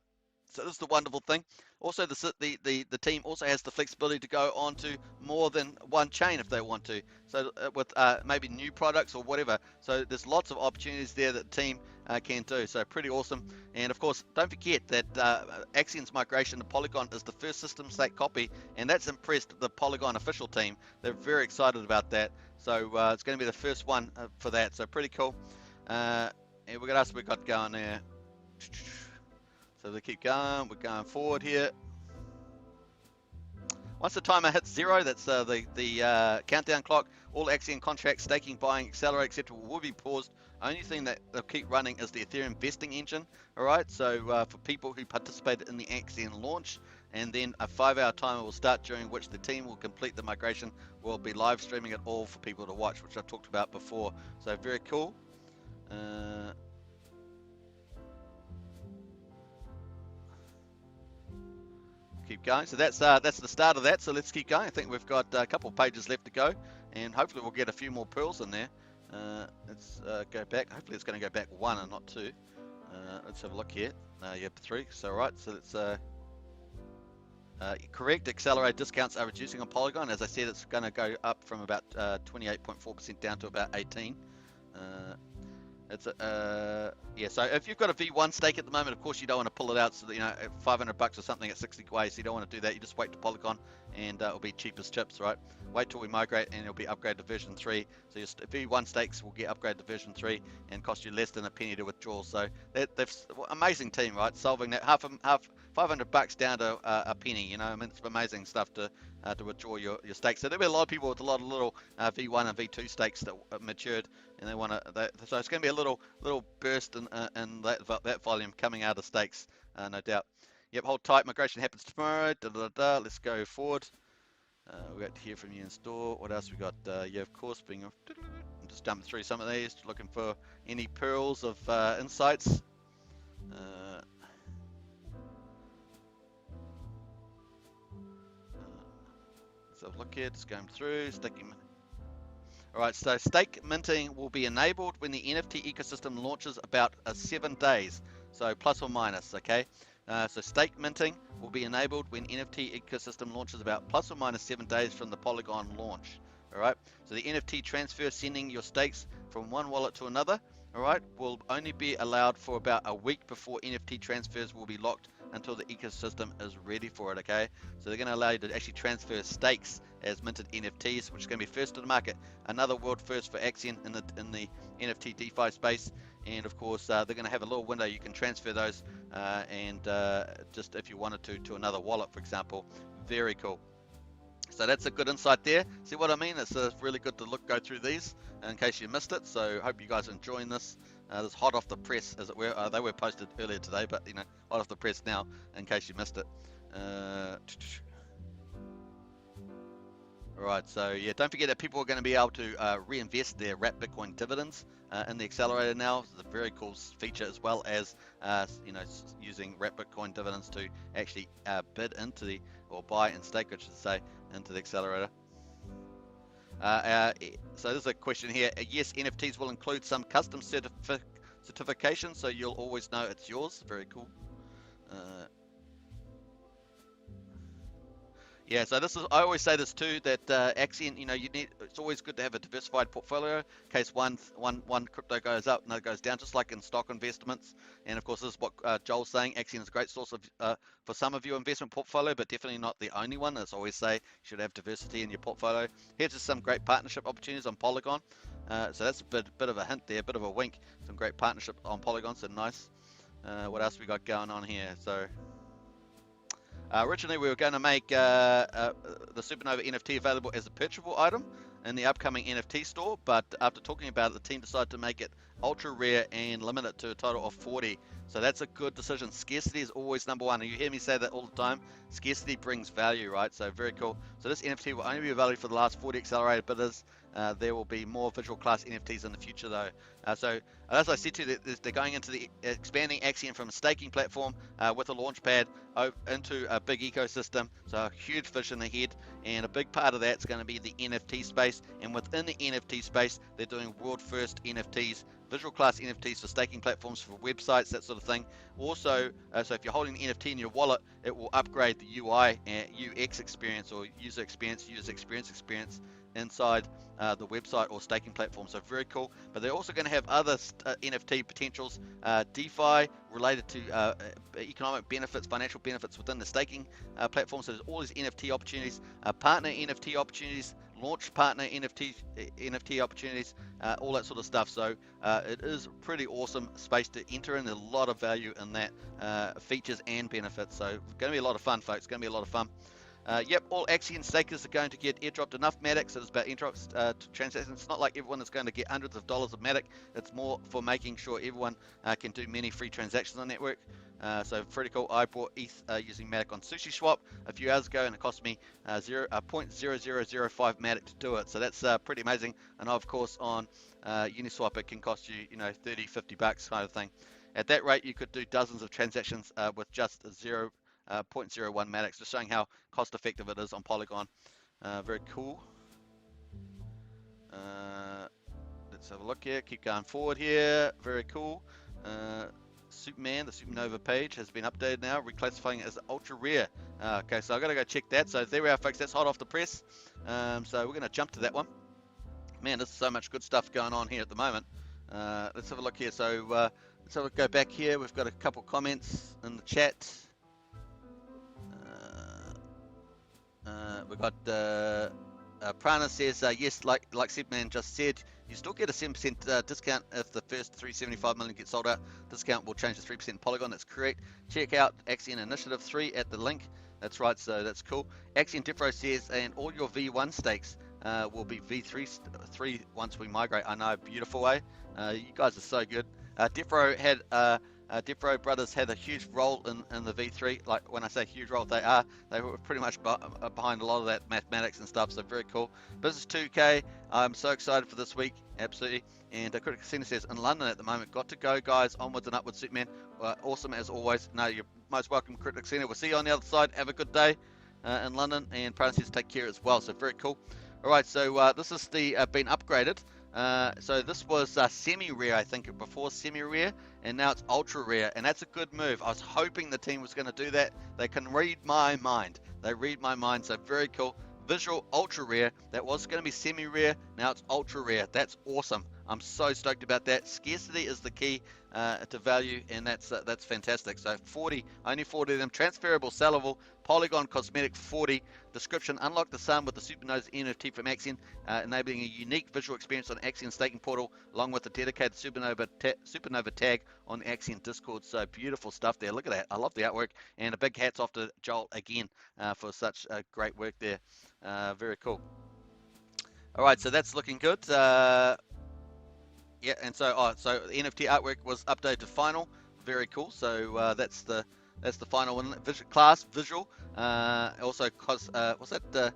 So this is the wonderful thing. Also, the team also has the flexibility to go on to more than one chain if they want to. So with maybe new products or whatever. So there's lots of opportunities there that the team can do. So pretty awesome. And of course, don't forget that Axion's migration to Polygon is the first system state copy, and that's impressed the Polygon official team. They're very excited about that. So it's going to be the first one for that. So pretty cool. And what else we got going there? So they keep going. We're going forward here. Once the timer hits 0, that's the countdown clock. All Axion contracts, staking, buying, accelerate, etc. will be paused. Only thing that they'll keep running is the Ethereum vesting engine. All right. So for people who participated in the Axion launch, and then a 5-hour timer will start, during which the team will complete the migration. We'll be live streaming it all for people to watch, which I've talked about before. So very cool. Keep going. So that's the start of that. So let's keep going. I think we've got a couple of pages left to go, and hopefully we'll get a few more pearls in there. Let's go back. Hopefully it's going to go back 1 and not 2. Let's have a look here. Yep, 3. So right. So let's correct. Accelerate discounts are reducing on Polygon. As I said, it's going to go up from about 28.4% down to about 18. Yeah, so if you've got a V1 stake at the moment, of course you don't want to pull it out, so that, at $500 or something at 60 Gwei, so you don't want to do that. You just wait to Polygon, and it'll be cheap as chips, right? Wait till we migrate, and it'll be upgraded to version 3. So your V1 stakes will get upgraded to version 3 and cost you less than a penny to withdraw. So they've amazing team, right? Solving that half $500 down to a penny. I mean, it's amazing stuff to withdraw your stakes. So there'll be a lot of people with a lot of little V1 and V2 stakes that matured, and they want to. So it's going to be a little burst in that volume coming out of stakes, no doubt. Yep, hold tight. Migration happens tomorrow. Let's go forward. We got to hear from you in store. What else we got? Yeah, of course. I'm just jumping through some of these, looking for any pearls of insights. So look here, just going through, sticking. All right, so stake minting will be enabled when the NFT ecosystem launches about 7 days, so plus or minus, okay? So stake minting will be enabled when NFT ecosystem launches about plus or minus 7 days from the Polygon launch. All right, so the NFT transfer, sending your stakes from one wallet to another, all right, will only be allowed for about a week before NFT transfers will be locked until the ecosystem is ready for it, okay? So they're going to allow you to actually transfer stakes as minted NFTs, which is going to be first to the market. Another world first for Axion in the NFT DeFi space. And of course, they're going to have a little window you can transfer those and just if you wanted to another wallet, for example. Very cool. So that's a good insight there. See what I mean? It's really good to go through these in case you missed it. So hope you guys are enjoying this. This is hot off the press, as it were. They were posted earlier today, but you know, hot off the press now in case you missed it. Alright, so yeah, don't forget that people are going to be able to reinvest their wrapped Bitcoin dividends in the accelerator now. It's a very cool feature, as well as you know, using wrapped Bitcoin dividends to actually bid into the, or buy and stake, I should say, into the accelerator. So there's a question here. Yes, NFTs will include some custom certification, so you'll always know it's yours. Very cool. Yeah, so this is, I always say this too, that Axion, you know, it's always good to have a diversified portfolio in case one crypto goes up, another goes down, just like in stock investments. And of course, this is what Joel's saying. Axion is a great source of for some of your investment portfolio, but definitely not the only one. As I always say, you should have diversity in your portfolio. Here's just some great partnership opportunities on Polygon. So that's a bit of a hint there, a bit of a wink. Some great partnership on Polygon, so nice. What else we got going on here? So originally, we were going to make the Supernova NFT available as a purchasable item in the upcoming NFT store, but after talking about it, the team decided to make it ultra rare and limit it to a total of 40. So that's a good decision. Scarcity is always number one, and you hear me say that all the time. Scarcity brings value, right? So very cool. So this NFT will only be available for the last 40 accelerated bidders. There will be more visual class NFTs in the future, though. So as I said to you, they're going into the expanding Axion from a staking platform with a launch pad into a big ecosystem. So a huge vision ahead, and a big part of that's going to be the NFT space. And within the NFT space, they're doing world first NFTs, visual class NFTs for staking platforms, for websites, that sort of thing. Also, so if you're holding the NFT in your wallet, it will upgrade the UI and UX experience, or user experience inside the website or staking platform. So very cool. But they're also going to have other NFT potentials, DeFi related to economic benefits, financial benefits within the staking platform. So there's all these NFT opportunities, partner NFT opportunities, launch partner NFT opportunities, all that sort of stuff. So it is a pretty awesome space to enter in. There's a lot of value in that, features and benefits. So it's going to be a lot of fun, folks. It's going to be a lot of fun. Yep, all Axion stakers are going to get airdropped enough Matic. So it's about airdrops to transactions. It's not like everyone is going to get hundreds of dollars of Matic. It's more for making sure everyone can do many free transactions on the network. So pretty cool. I bought ETH using Matic on SushiSwap a few hours ago, and it cost me 0.0005 Matic to do it. So that's pretty amazing. And of course on Uniswap, it can cost you, you know, 30, 50 bucks kind of thing. At that rate, you could do dozens of transactions with just 0.01 Matic, just showing how cost effective it is on Polygon. Very cool. Let's have a look here. Keep going forward here. Very cool. Superman, the Supernova page has been updated now, reclassifying it as ultra rare. Okay, so I've got to go check that. So there we are, folks. That's hot off the press. So we're going to jump to that one. Man, there's so much good stuff going on here at the moment. Let's have a look here. So let's have a go back here. We've got a couple comments in the chat. We've got Prana says, yes, like Superman just said, you still get a 7% discount if the first 375 million gets sold out. Discount will change to 3% Polygon. That's correct. Check out Axion Initiative 3 at the link. That's right, so that's cool. Axion Defro says, and all your V1 stakes will be V3 once we migrate. I know, beautiful, eh? You guys are so good. Defro had Defro brothers had a huge role in the V3. Like when I say huge role, they were pretty much behind a lot of that mathematics and stuff. So very cool. Business 2K. I'm so excited for this week. Absolutely. And Critic Casino says in London at the moment. Got to go, guys. Onwards and upwards, Superman. Awesome as always. No, you're most welcome, Critic Casino. We'll see you on the other side. Have a good day in London. And Prana says take care as well. So very cool. All right, so this is the been upgraded. So this was semi-rare, I think, before semi-rare, and now it's ultra-rare, and that's a good move. I was hoping the team was going to do that. They can read my mind. They read my mind, so very cool. Visual ultra-rare. That was going to be semi-rare. Now it's ultra-rare. That's awesome. I'm so stoked about that. Scarcity is the key to value, and that's fantastic. So 40, only 40 of them. Transferable, sellable, Polygon cosmetic 40. Description: unlock the sun with the Supernova NFT from Axion, enabling a unique visual experience on Axion staking portal, along with a dedicated Supernova tag on the Axion Discord. So beautiful stuff there. Look at that. I love the artwork, and a big hats off to Joel again for such great work there. Very cool. All right, so that's looking good. Yeah, and so so the NFT artwork was updated to final. Very cool. So that's the final one. Class visual. Also, what's that?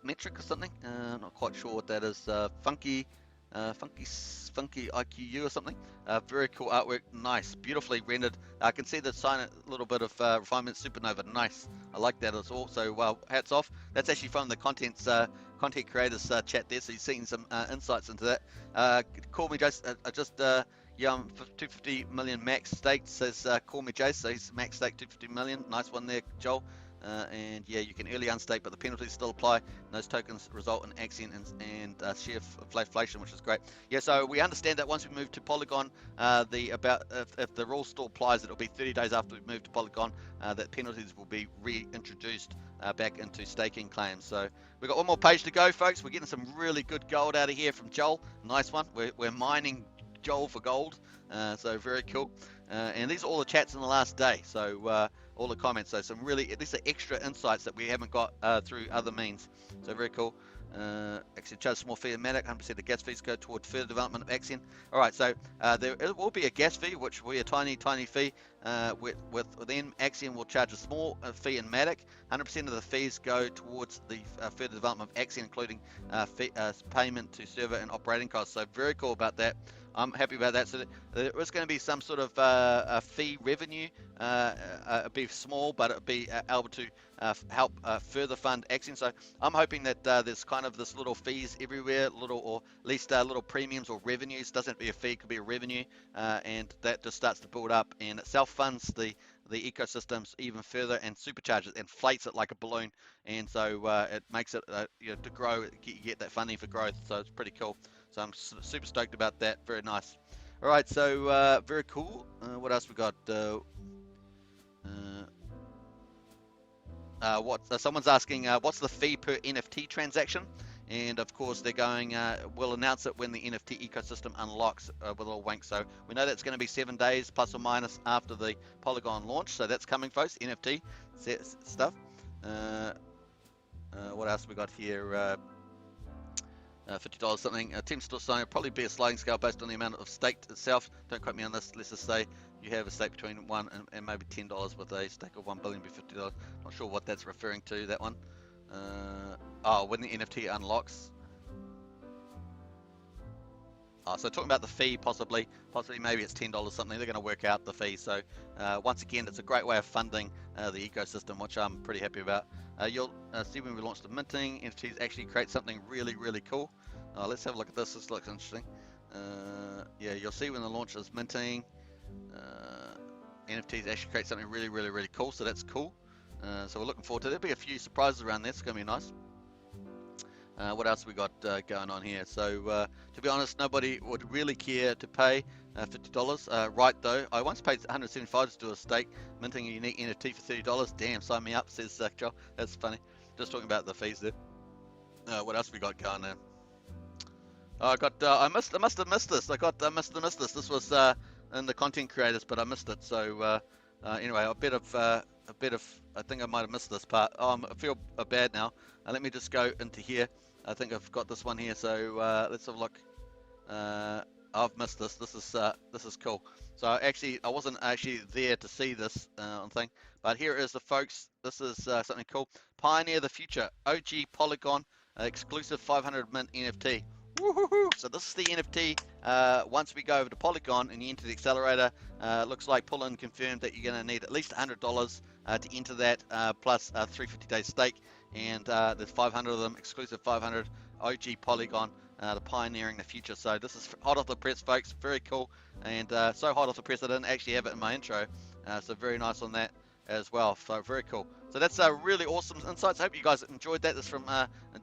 Metric or something? Not quite sure what that is. Funky IQU or something. Very cool artwork. Nice, beautifully rendered. I can see the sign, a little bit of refinement. Supernova. Nice. I like that as well. So well, hats off. That's actually from the content creators chat there. So you're seeing some insights into that. Call me Jace. Yeah, I'm 250 million max staked, says call me Jace. So he's max staked 250 million. Nice one there, Joel. And yeah, you can early unstake, but the penalties still apply. And those tokens result in Axion and share inflation, which is great. Yeah, so we understand that once we move to Polygon, if the rule still applies, it'll be 30 days after we move to Polygon that penalties will be reintroduced back into staking claims. So we've got one more page to go, folks. We're getting some really good gold out of here from Joel. Nice one. We're mining Joel for gold, so very cool. And these are all the chats in the last day, so all the comments, so some really, these are extra insights that we haven't got through other means, so very cool. Axion charge small fee and Matic, 100% of gas fees go toward further development of Axion. All right, so there will be a gas fee, which will be a tiny fee. Then Axion will charge a small fee in Matic. 100% of the fees go towards the further development of Axion, including payment to server and operating costs. So very cool about that. I'm happy about that. So there is going to be some sort of a fee revenue. It'll be small, but it'll be able to help further fund Axion. So I'm hoping that there's kind of this little fees everywhere, or at least little premiums or revenues. Doesn't have to be a fee, it could be a revenue, and that just starts to build up, and it self-funds the ecosystems even further and supercharges it, inflates it like a balloon, and so it makes it to grow. You get that funding for growth, so it's pretty cool. So I'm super stoked about that. Very nice. All right, so very cool. What else we got? Someone's asking what's the fee per NFT transaction, and of course they're going. We'll announce it when the NFT ecosystem unlocks with a little wink. So we know that's going to be 7 days plus or minus after the Polygon launch. So that's coming, folks. NFT stuff. What else we got here? $50 something. Team's still saying it'll probably be a sliding scale based on the amount of staked itself. Don't quote me on this. Let's just say you have a stake between $1 and maybe $10 with a stake of 1 billion be $50. Not sure what that's referring to, that one. When the NFT unlocks. So talking about the fee, possibly maybe it's $10 something. They're going to work out the fee. So once again, it's a great way of funding the ecosystem, which I'm pretty happy about. You'll see when we launch the minting, NFTs actually create something really cool. Let's have a look at this. This looks interesting. Yeah, you'll see when the launch is minting, NFTs actually create something really cool. So that's cool. So we're looking forward to it. There'll be a few surprises around this. It's going to be nice. What else we got going on here? So to be honest, nobody would really care to pay $50. Right though, I once paid $175 to do a stake, minting a unique NFT for $30. Damn, sign me up, says Joel. That's funny. Just talking about the fees there. What else we got going there? I must have missed this. I must have missed this. This was in the content creators, but I missed it. So anyway, a bit of I think I might have missed this part. I feel bad now. Let me just go into here. I think I've got this one here. So let's have a look. I've missed this. This is cool. So actually, I wasn't actually there to see this on thing, but here is the folks. This is something cool. Pioneer the future. OG Polygon exclusive 500 mint NFT. Woohoo! So this is the NFT. Once we go over to Polygon and you enter the accelerator, looks like Pull-in confirmed that you're going to need at least $100 to enter that, plus a 350-day stake. and there's 500 of them, exclusive 500 OG Polygon, the pioneering the future. So this is hot off the press, folks. Very cool, and so hot off the press I didn't actually have it in my intro. So very nice on that as well. So very cool. So that's really awesome insights. I hope you guys enjoyed that. This is from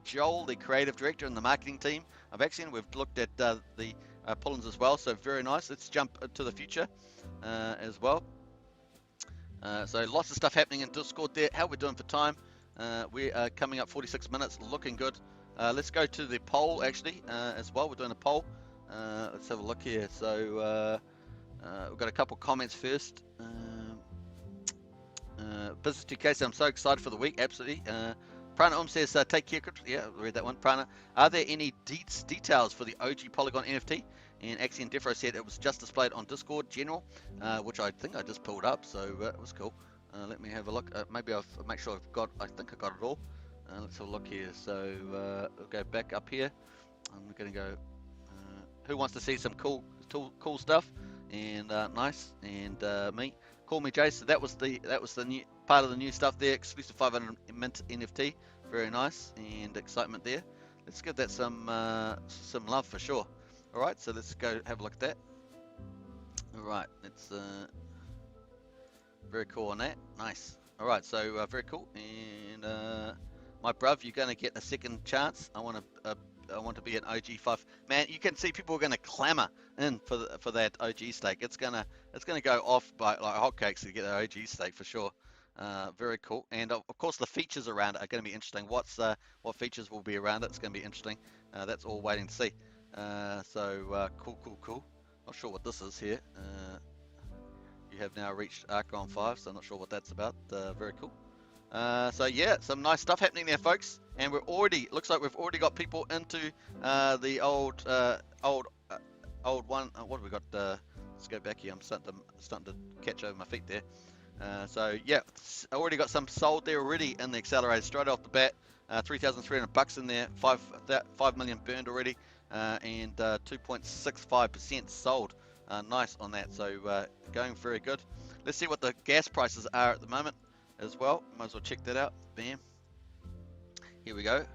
Joel, the creative director and the marketing team of Axion. We've looked at the pull-ins as well. So very nice. Let's jump into the future as well. So lots of stuff happening in Discord there. How we're doing for time? We are coming up 46 minutes, looking good. Let's go to the poll actually as well. We're doing a poll. Let's have a look here. So we've got a couple comments first. Business 2K, I'm so excited for the week. Absolutely. Prana says, take care. Yeah, read that one. Prana, are there any details for the OG Polygon NFT? And Axion Defro said it was just displayed on Discord General, which I think I just pulled up, so it was cool. Let me have a look. Maybe I'll make sure I think I got it all. Let's have a look here. So we'll go back up here. I'm going to go. Who wants to see some cool stuff? And nice. And me. Call me Jace. So that was the new part of the new stuff there. Exclusive 500 mint NFT. Very nice and excitement there. Let's give that some love for sure. All right, so let's go have a look at that. All right, it's very cool on that. Nice. All right, so very cool. And my bruv, you're gonna get a second chance. I want to be an OG 5. Man, you can see people are gonna clamor in for that OG stake. It's gonna go off by like hotcakes to get an OG stake for sure. Very cool. And of course the features around it are going to be interesting. What features will be around it? It's going to be interesting. That's all waiting to see. Cool. Not sure what this is here. You have now reached Archon 5, so I'm not sure what that's about. Very cool. So yeah, some nice stuff happening there, folks. And looks like we've already got people into the old one. What have we got? Let's go back here. I'm starting to catch over my feet there. So yeah, I already got some sold there already in the accelerator straight off the bat. 3,300 bucks in there. 5 million burned already, and 2.65% sold. Nice on that. So going very good. Let's see what the gas prices are at the moment as well. Might as well check that out. Bam. Here we go.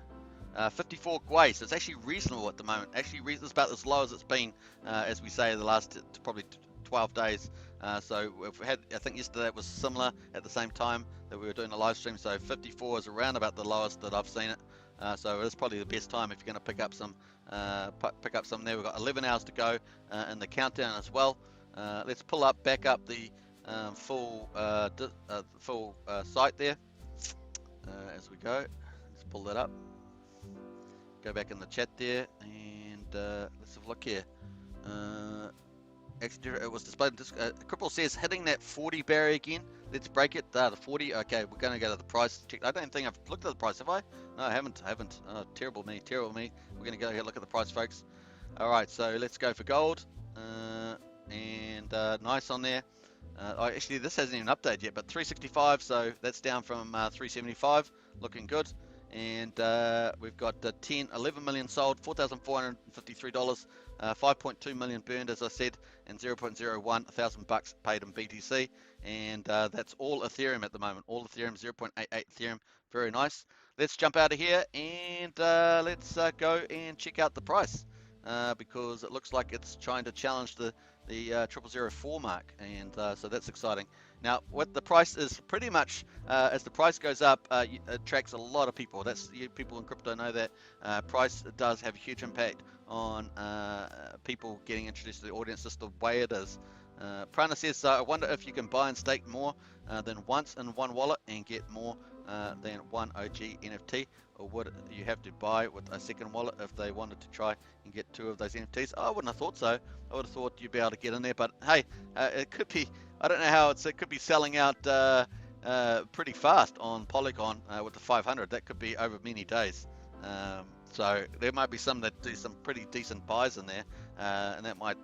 54 gwei, so it's actually reasonable at the moment. Actually, it's about as low as it's been, as we say, the last probably 12 days. So we've had, I think yesterday it was similar at the same time that we were doing a live stream. So 54 is around about the lowest that I've seen it. So it's probably the best time if you're going to pick up some there. We've got 11 hours to go in the countdown as well. Let's pull back up the full site there as we go. Let's pull that up. Go back in the chat there, and let's have a look here. It was displayed. Cripple says hitting that 40 barrier again. Let's break it. The 40. Okay, we're going to go to the price. Check. I don't think I've looked at the price, have I? No, I haven't. Oh, terrible me. We're going to go here look at the price, folks. All right, so let's go for gold. And nice on there. Actually, this hasn't even updated yet, but 365. So that's down from 375. Looking good. And we've got 11 million sold, $4,453, 5.2 million burned, as I said, and 0.01 thousand bucks paid in BTC. And that's all Ethereum at the moment. All Ethereum, 0.88 Ethereum. Very nice. Let's jump out of here and let's go and check out the price because it looks like it's trying to challenge the 0004 mark, and so that's exciting. Now, what the price is pretty much, as the price goes up, it attracts a lot of people. People in crypto know that price does have a huge impact on people getting introduced to the audience, just the way it is. Prana says, I wonder if you can buy and stake more than once in one wallet and get more than one OG NFT, or would you have to buy with a second wallet if they wanted to try and get 2 of those NFTs? I wouldn't have thought so. I would have thought you'd be able to get in there, but hey, it could be, I don't know how it could be selling out pretty fast on Polygon with the 500. That could be over many days. So there might be some that do some pretty decent buys in there, and that might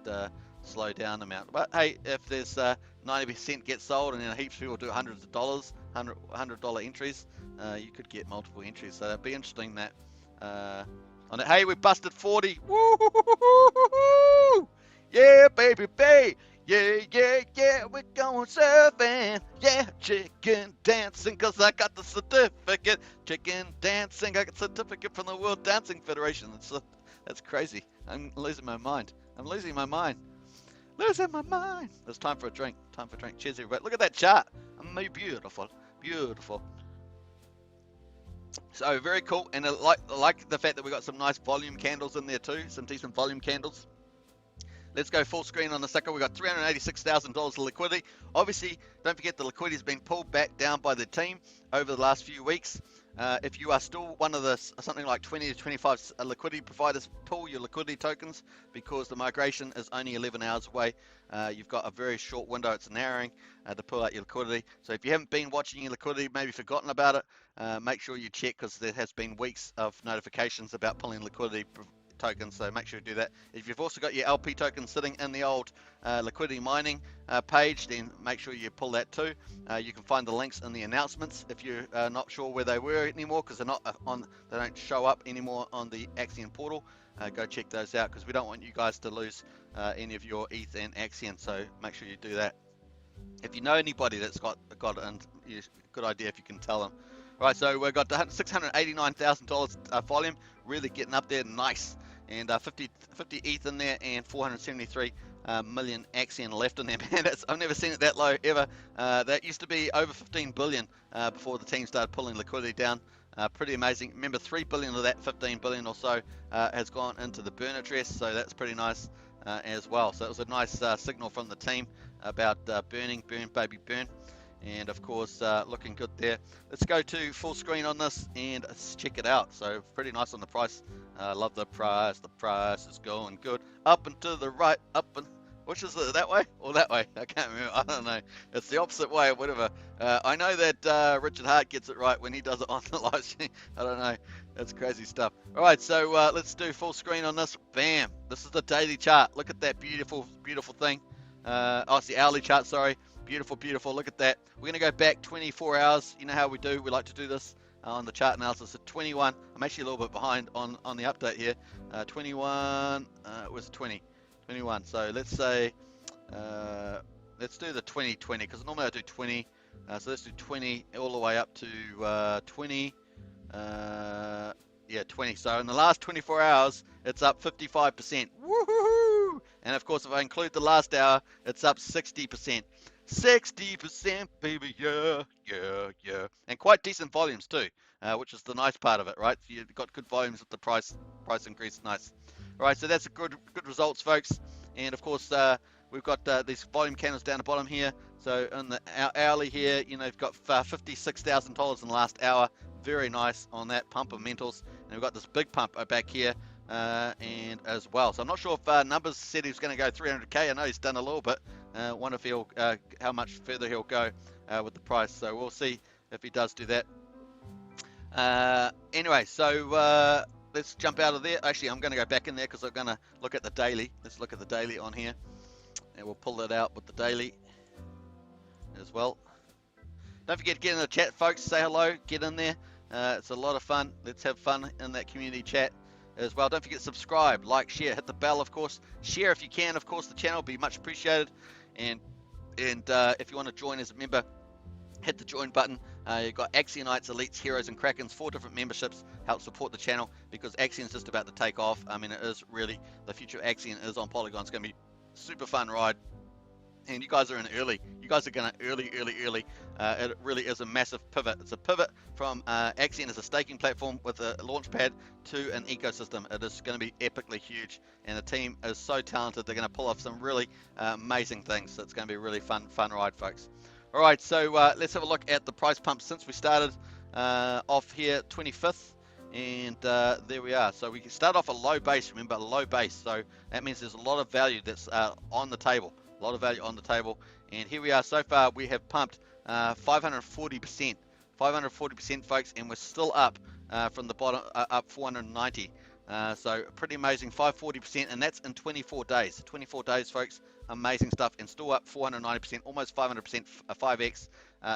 slow down the amount. But hey, if there's 90% get sold and then heaps of people do hundreds of dollars, $100 entries, you could get multiple entries. So that'd be interesting that on it. Hey, we busted 40. Woo! Yeah, baby. Yeah, we're going surfing. Yeah, chicken dancing, cause I got the certificate. Chicken dancing, I got the certificate from the World Dancing Federation. That's crazy. I'm losing my mind. Losing my mind. It's time for a drink. Cheers, everybody. Look at that chart. Beautiful. So very cool, and I like the fact that we got some nice volume candles in there too, some decent volume candles. Let's go full screen on the sucker. We got $386,000 of liquidity. Obviously, don't forget the liquidity has been pulled back down by the team over the last few weeks. If you are still one of the something like 20 to 25 liquidity providers, pull your liquidity tokens because the migration is only 11 hours away. You've got a very short window, it's narrowing to pull out your liquidity. So if you haven't been watching your liquidity, maybe forgotten about it, make sure you check because there has been weeks of notifications about pulling liquidity tokens, so make sure you do that. If you've also got your LP tokens sitting in the old liquidity mining page, then make sure you pull that too. You can find the links in the announcements if you're not sure where they were anymore, because they're not they don't show up anymore on the Axion portal. Go check those out because we don't want you guys to lose any of your ETH and Axion, so make sure you do that. If you know anybody that's got it, and good idea if you can tell them. All right, so we've got $689,000 volume, really getting up there, nice. And 50 ETH in there and 473 million Axion left in there, man. I've never seen it that low ever. That used to be over 15 billion before the team started pulling liquidity down. Pretty amazing. Remember, 3 billion of that 15 billion or so has gone into the burn address, so that's pretty nice as well. So it was a nice signal from the team about burn baby burn. And of course, looking good there. Let's go to full screen on this and let's check it out. So pretty nice on the price. Love the price. The price is going good. Up and to the right. Up and which is it, that way or that way? I can't remember. I don't know. It's the opposite way or whatever. I know that Richard Hart gets it right when he does it on the live stream. I don't know. That's crazy stuff. All right, so let's do full screen on this. Bam. This is the daily chart. Look at that beautiful thing. Oh, it's the hourly chart. Sorry. Beautiful. Look at that. We're going to go back 24 hours. You know how we do. We like to do this on the chart analysis at 21. I'm actually a little bit behind on the update here. 21 was 20. 21. So let's say let's do the 2020 because normally I do 20. So let's do 20 all the way up to 20. Yeah, 20. So in the last 24 hours, it's up 55%. Woohoo! And of course, if I include the last hour, it's up 60%. 60%, baby, yeah. And quite decent volumes too, which is the nice part of it, right? You've got good volumes with the price increase, nice. All right, so that's a good results, folks. And of course, we've got these volume candles down the bottom here. So in the hourly here, you know, you've got $56,000 in the last hour. Very nice on that pump of mentals. And we've got this big pump back here and as well. So I'm not sure if Numbers said he was going to go 300K. I know he's done a little bit. Wonder if he'll how much further he'll go with the price. So we'll see if he does do that. Anyway, so let's jump out of there. Actually, I'm going to go back in there because I'm going to look at the daily. Let's look at the daily on here. And we'll pull that out with the daily as well. Don't forget to get in the chat, folks. Say hello. Get in there. It's a lot of fun. Let's have fun in that community chat as well. Don't forget to subscribe, like, share, hit the bell, of course. Share if you can, of course. The channel will be much appreciated. And if you want to join as a member, hit the join button. You've got Axionites, Elites, Heroes, and Krakens, 4 different memberships. Help support the channel because Axion is just about to take off. I mean, it is really the future of Axion is on Polygon. It's going to be super fun ride. And you guys are in early. You guys are going to early. It really is a massive pivot. It's a pivot from Axion as a staking platform with a launchpad to an ecosystem. It is going to be epically huge, and the team is so talented. They're going to pull off some really amazing things. So it's going to be a really fun ride, folks. All right, so let's have a look at the price pump since we started off here, 25th. And there we are. So we can start off a low base. Remember, a low base. So that means there's a lot of value that's on the table. A lot of value on the table, and here we are. So far we have pumped 540%, folks, and we're still up from the bottom, up 490. So pretty amazing, 540%, and that's in 24 days. 24 days, folks. Amazing stuff, and still up 490%, almost 500%, 5x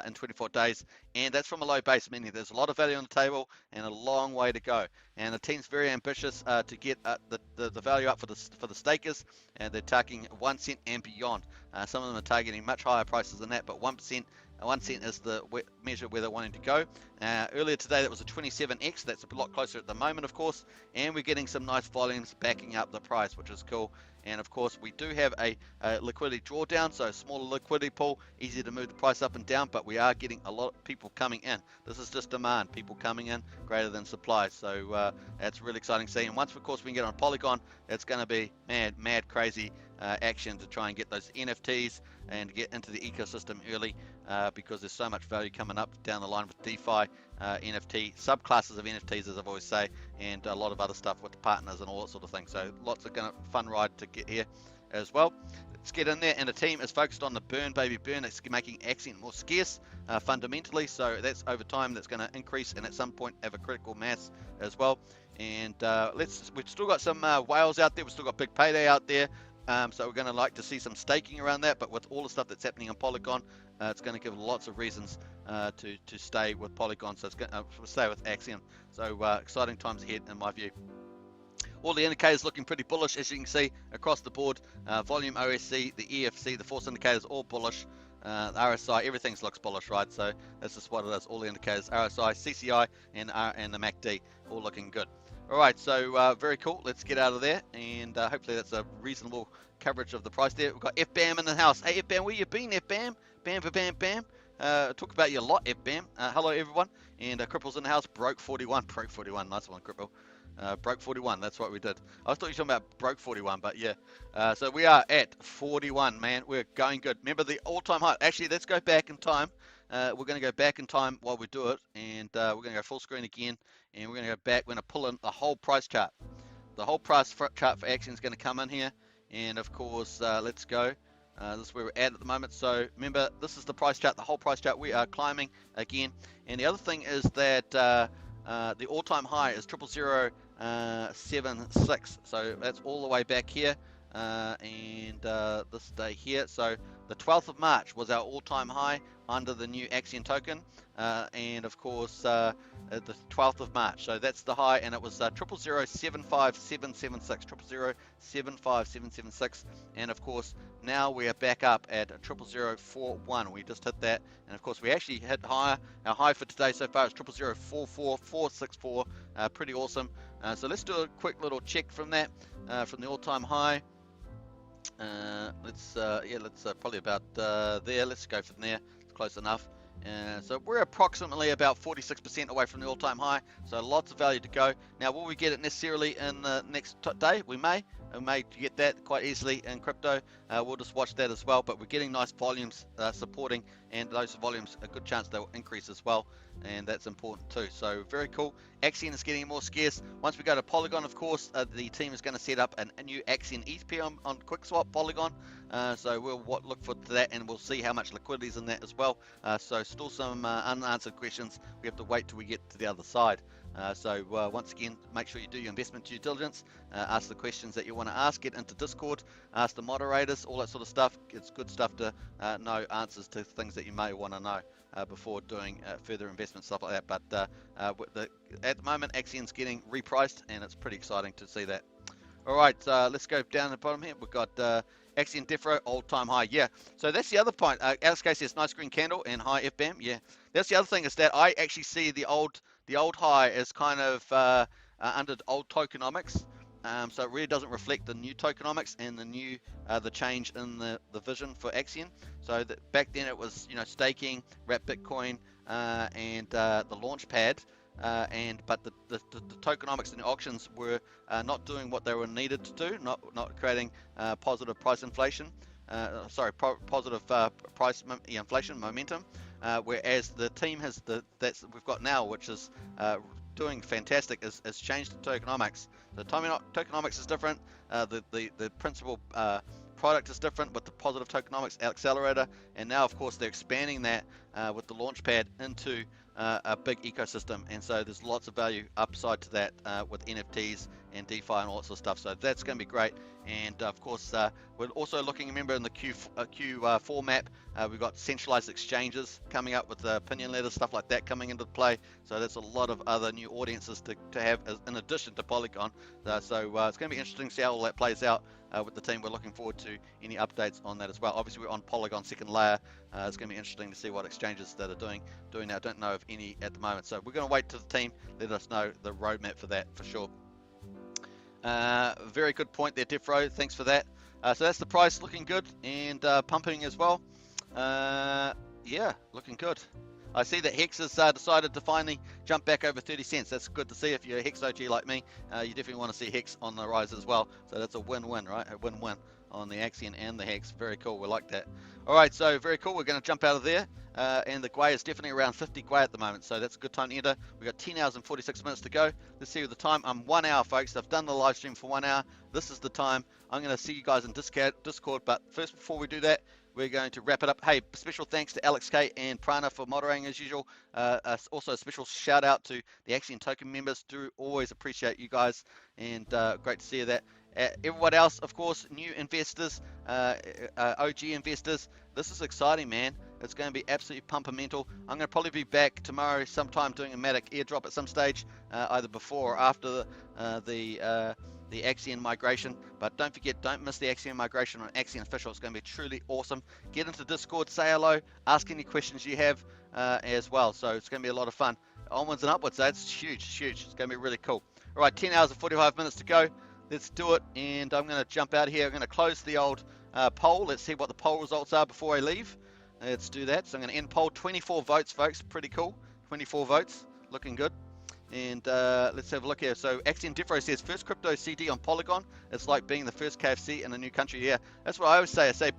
in 24 days. And that's from a low base, meaning there's a lot of value on the table and a long way to go. And the team's very ambitious to get the value up for the stakers, and they're targeting 1 cent and beyond. Some of them are targeting much higher prices than that, but 1%. 1 cent is the measure where they're wanting to go. Earlier today, that was a 27x. That's a lot closer at the moment, of course. And we're getting some nice volumes backing up the price, which is cool. And of course, we do have a liquidity drawdown, so a smaller liquidity pool, easy to move the price up and down, but we are getting a lot of people coming in. This is just demand, people coming in greater than supply. So that's really exciting to see. And once, of course, we can get on Polygon, it's going to be mad, crazy action to try and get those NFTs and get into the ecosystem early, because there's so much value coming up down the line with DeFi, NFT, subclasses of NFTs, as I've always say, and a lot of other stuff with the partners and all that sort of thing. So lots of fun ride to get here as well. Let's get in there, and the team is focused on the burn, baby burn. It's making Axion more scarce fundamentally, so that's over time that's going to increase and at some point have a critical mass as well. And we've still got some whales out there, we've still got big payday out there. So we're going to like to see some staking around that, but with all the stuff that's happening on Polygon, it's going to give lots of reasons to stay with Polygon. So it's going to stay with Axion. So exciting times ahead in my view. All the indicators looking pretty bullish, as you can see across the board. Volume, OSC, the EFC, the force indicators all bullish. The RSI, everything looks bullish, right? So that's just what it is. All the indicators, RSI, CCI, and the MACD, all looking good. All right, so very cool. Let's get out of there, and hopefully that's a reasonable coverage of the price there. We've got FBAM in the house. Hey, FBAM, where you been, FBAM? Bam, bam, bam. Talk about you a lot, FBAM. Hello, everyone. And Cripple's in the house. Broke 41. Broke 41. Nice one, Cripple. Broke 41. That's what we did. I thought you were talking about broke 41, but yeah. So we are at 41, man. We're going good. Remember the all-time high. Actually, let's go back in time. We're going to go back in time while we do it, and we're going to go full screen again, and we're going to go back. We're going to pull in the whole price chart. The whole price chart for Axion is going to come in here, and of course, let's go. This is where we're at the moment. So remember, this is the price chart, the whole price chart. We are climbing again, and the other thing is that the all-time high is 0.0076. So that's all the way back here, and this day here. So the 12th of March was our all-time high under the new Axion token, and of course the 12th of March. So that's the high, and it was 0.0075776. 0.0075776, and of course now we are back up at 0.0041. We just hit that, and of course we actually hit higher. Our high for today so far is 0.0044464. Pretty awesome. So let's do a quick little check from that, from the all-time high. Let's probably about there. Let's go from there. It's close enough. So we're approximately about 46% away from the all-time high, so lots of value to go. Now, will we get it necessarily in the next day? We may get that quite easily in crypto. We'll just watch that as well, but we're getting nice volumes supporting, and those volumes, a good chance they'll increase as well, and that's important too. So very cool. Axion is getting more scarce. Once we go to Polygon, of course, the team is going to set up a new Axion ETH pair on QuickSwap Polygon. So we'll look for that, and we'll see how much liquidity is in that as well. So still some unanswered questions. We have to wait till we get to the other side. So once again, make sure you do your investment due diligence, ask the questions that you want to ask, get into Discord, ask the moderators, all that sort of stuff. It's good stuff to know answers to things that you may want to know before doing further investment stuff like that. But at the moment, Axion's getting repriced, and it's pretty exciting to see that. All right, let's go down the bottom here. We've got Axion Defro all-time high. Yeah, so that's the other point. Alex K says nice green candle and high FBAM. Yeah, that's the other thing, is that I actually see the old high as kind of under old tokenomics. So it really doesn't reflect the new tokenomics and the change in the vision for Axion. So that back then it was, staking, wrap Bitcoin, and the launch pad. But the tokenomics and the auctions were not doing what they were needed to do, not creating positive price inflation, positive price inflation momentum, whereas the team has we've got now, which is doing fantastic, has changed the tokenomics. The tokenomics is different, the principal product is different with the positive tokenomics accelerator, and now of course they're expanding that with the launchpad into a big ecosystem, and so there's lots of value upside to that with NFTs and DeFi and all that sort of stuff. So that's going to be great. And of course, we're also looking, remember, in the Q4 map, we've got centralized exchanges coming up with the opinion letters, stuff like that coming into play. So that's a lot of other new audiences to have in addition to Polygon. So it's going to be interesting to see how all that plays out with the team. We're looking forward to any updates on that as well. Obviously, we're on Polygon second layer. It's going to be interesting to see what exchanges that are doing that. I don't know of any at the moment. So we're going to wait to the team let us know the roadmap for that for sure. Very good point there, Defro. Thanks for that. So that's the price looking good and pumping as well. Yeah, looking good. I see that Hex has decided to finally jump back over 30 cents. That's good to see. If you're a Hex OG like me, you definitely want to see Hex on the rise as well. So that's a win-win, right? A win-win on the Axion and the Hex. Very cool. We like that. All right, so very cool. We're going to jump out of there. And the Gwei is definitely around 50 Gwei at the moment. So that's a good time to enter. We've got 10 hours and 46 minutes to go. Let's see the time. I'm 1 hour, folks. I've done the live stream for 1 hour. This is the time. I'm going to see you guys in Discord. But first, before we do that, we're going to wrap it up. Hey, special thanks to Alex K and Prana for moderating as usual. Also a special shout out to the Axion token members. Do always appreciate you guys, and great to see you that. Everyone else, of course, new investors, OG investors. This is exciting, man. It's going to be absolutely pumpamental. I'm going to probably be back tomorrow sometime doing a Matic airdrop at some stage, either before or after the Axion migration. But don't forget, don't miss the Axion migration on Axion Official. It's going to be truly awesome. Get into Discord, say hello, ask any questions you have as well. So it's going to be a lot of fun. Onwards and upwards, that's huge, huge. It's going to be really cool. All right, 10 hours and 45 minutes to go. Let's do it. And I'm going to jump out of here. I'm going to close the old poll. Let's see what the poll results are before I leave. Let's do that. So I'm going to end poll. 24 votes, folks. Pretty cool. 24 votes. Looking good. And let's have a look here. So Axion Defro says, first crypto CD on Polygon. It's like being the first KFC in a new country. Yeah, that's what I always say. I say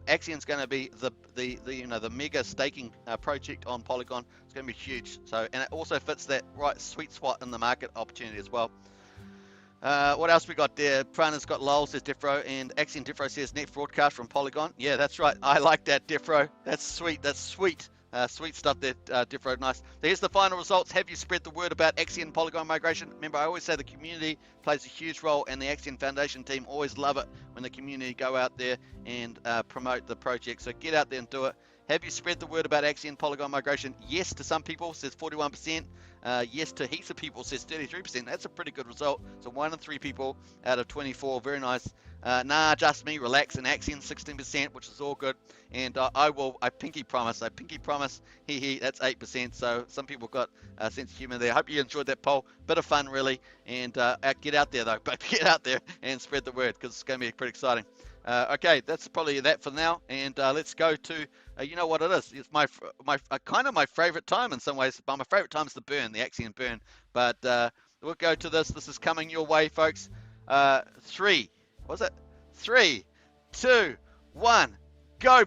Axion's going to be the mega staking project on Polygon. It's going to be huge. So, and it also fits that right sweet spot in the market opportunity as well. What else we got there? Prana's got lol, says Defro, and Axion Defro says next broadcast from Polygon. Yeah, that's right. I like that, Defro. That's sweet. That's sweet. Sweet stuff there, Defro. Nice. So here's the final results. Have you spread the word about Axion Polygon migration? Remember, I always say the community plays a huge role, and the Axion Foundation team always love it when the community go out there and promote the project. So get out there and do it. Have you spread the word about Axion Polygon migration? Yes to some people, says 41%. Yes to heaps of people, says 33%. That's a pretty good result. So 1 in 3 people out of 24. Very nice. Nah, just me, relax, and Axion 16%, which is all good. And I pinky promise, that's 8%. So some people got a sense of humor there. I hope you enjoyed that poll. Bit of fun, really. And get out there, though. But get out there and spread the word, because it's going to be pretty exciting. Okay, that's probably that for now. And let's go to, you know what it is. It's my kind of my favorite time in some ways. But my favorite time is the burn, the Axion burn. But we'll go to this. This is coming your way, folks. 3, 2, 1, go.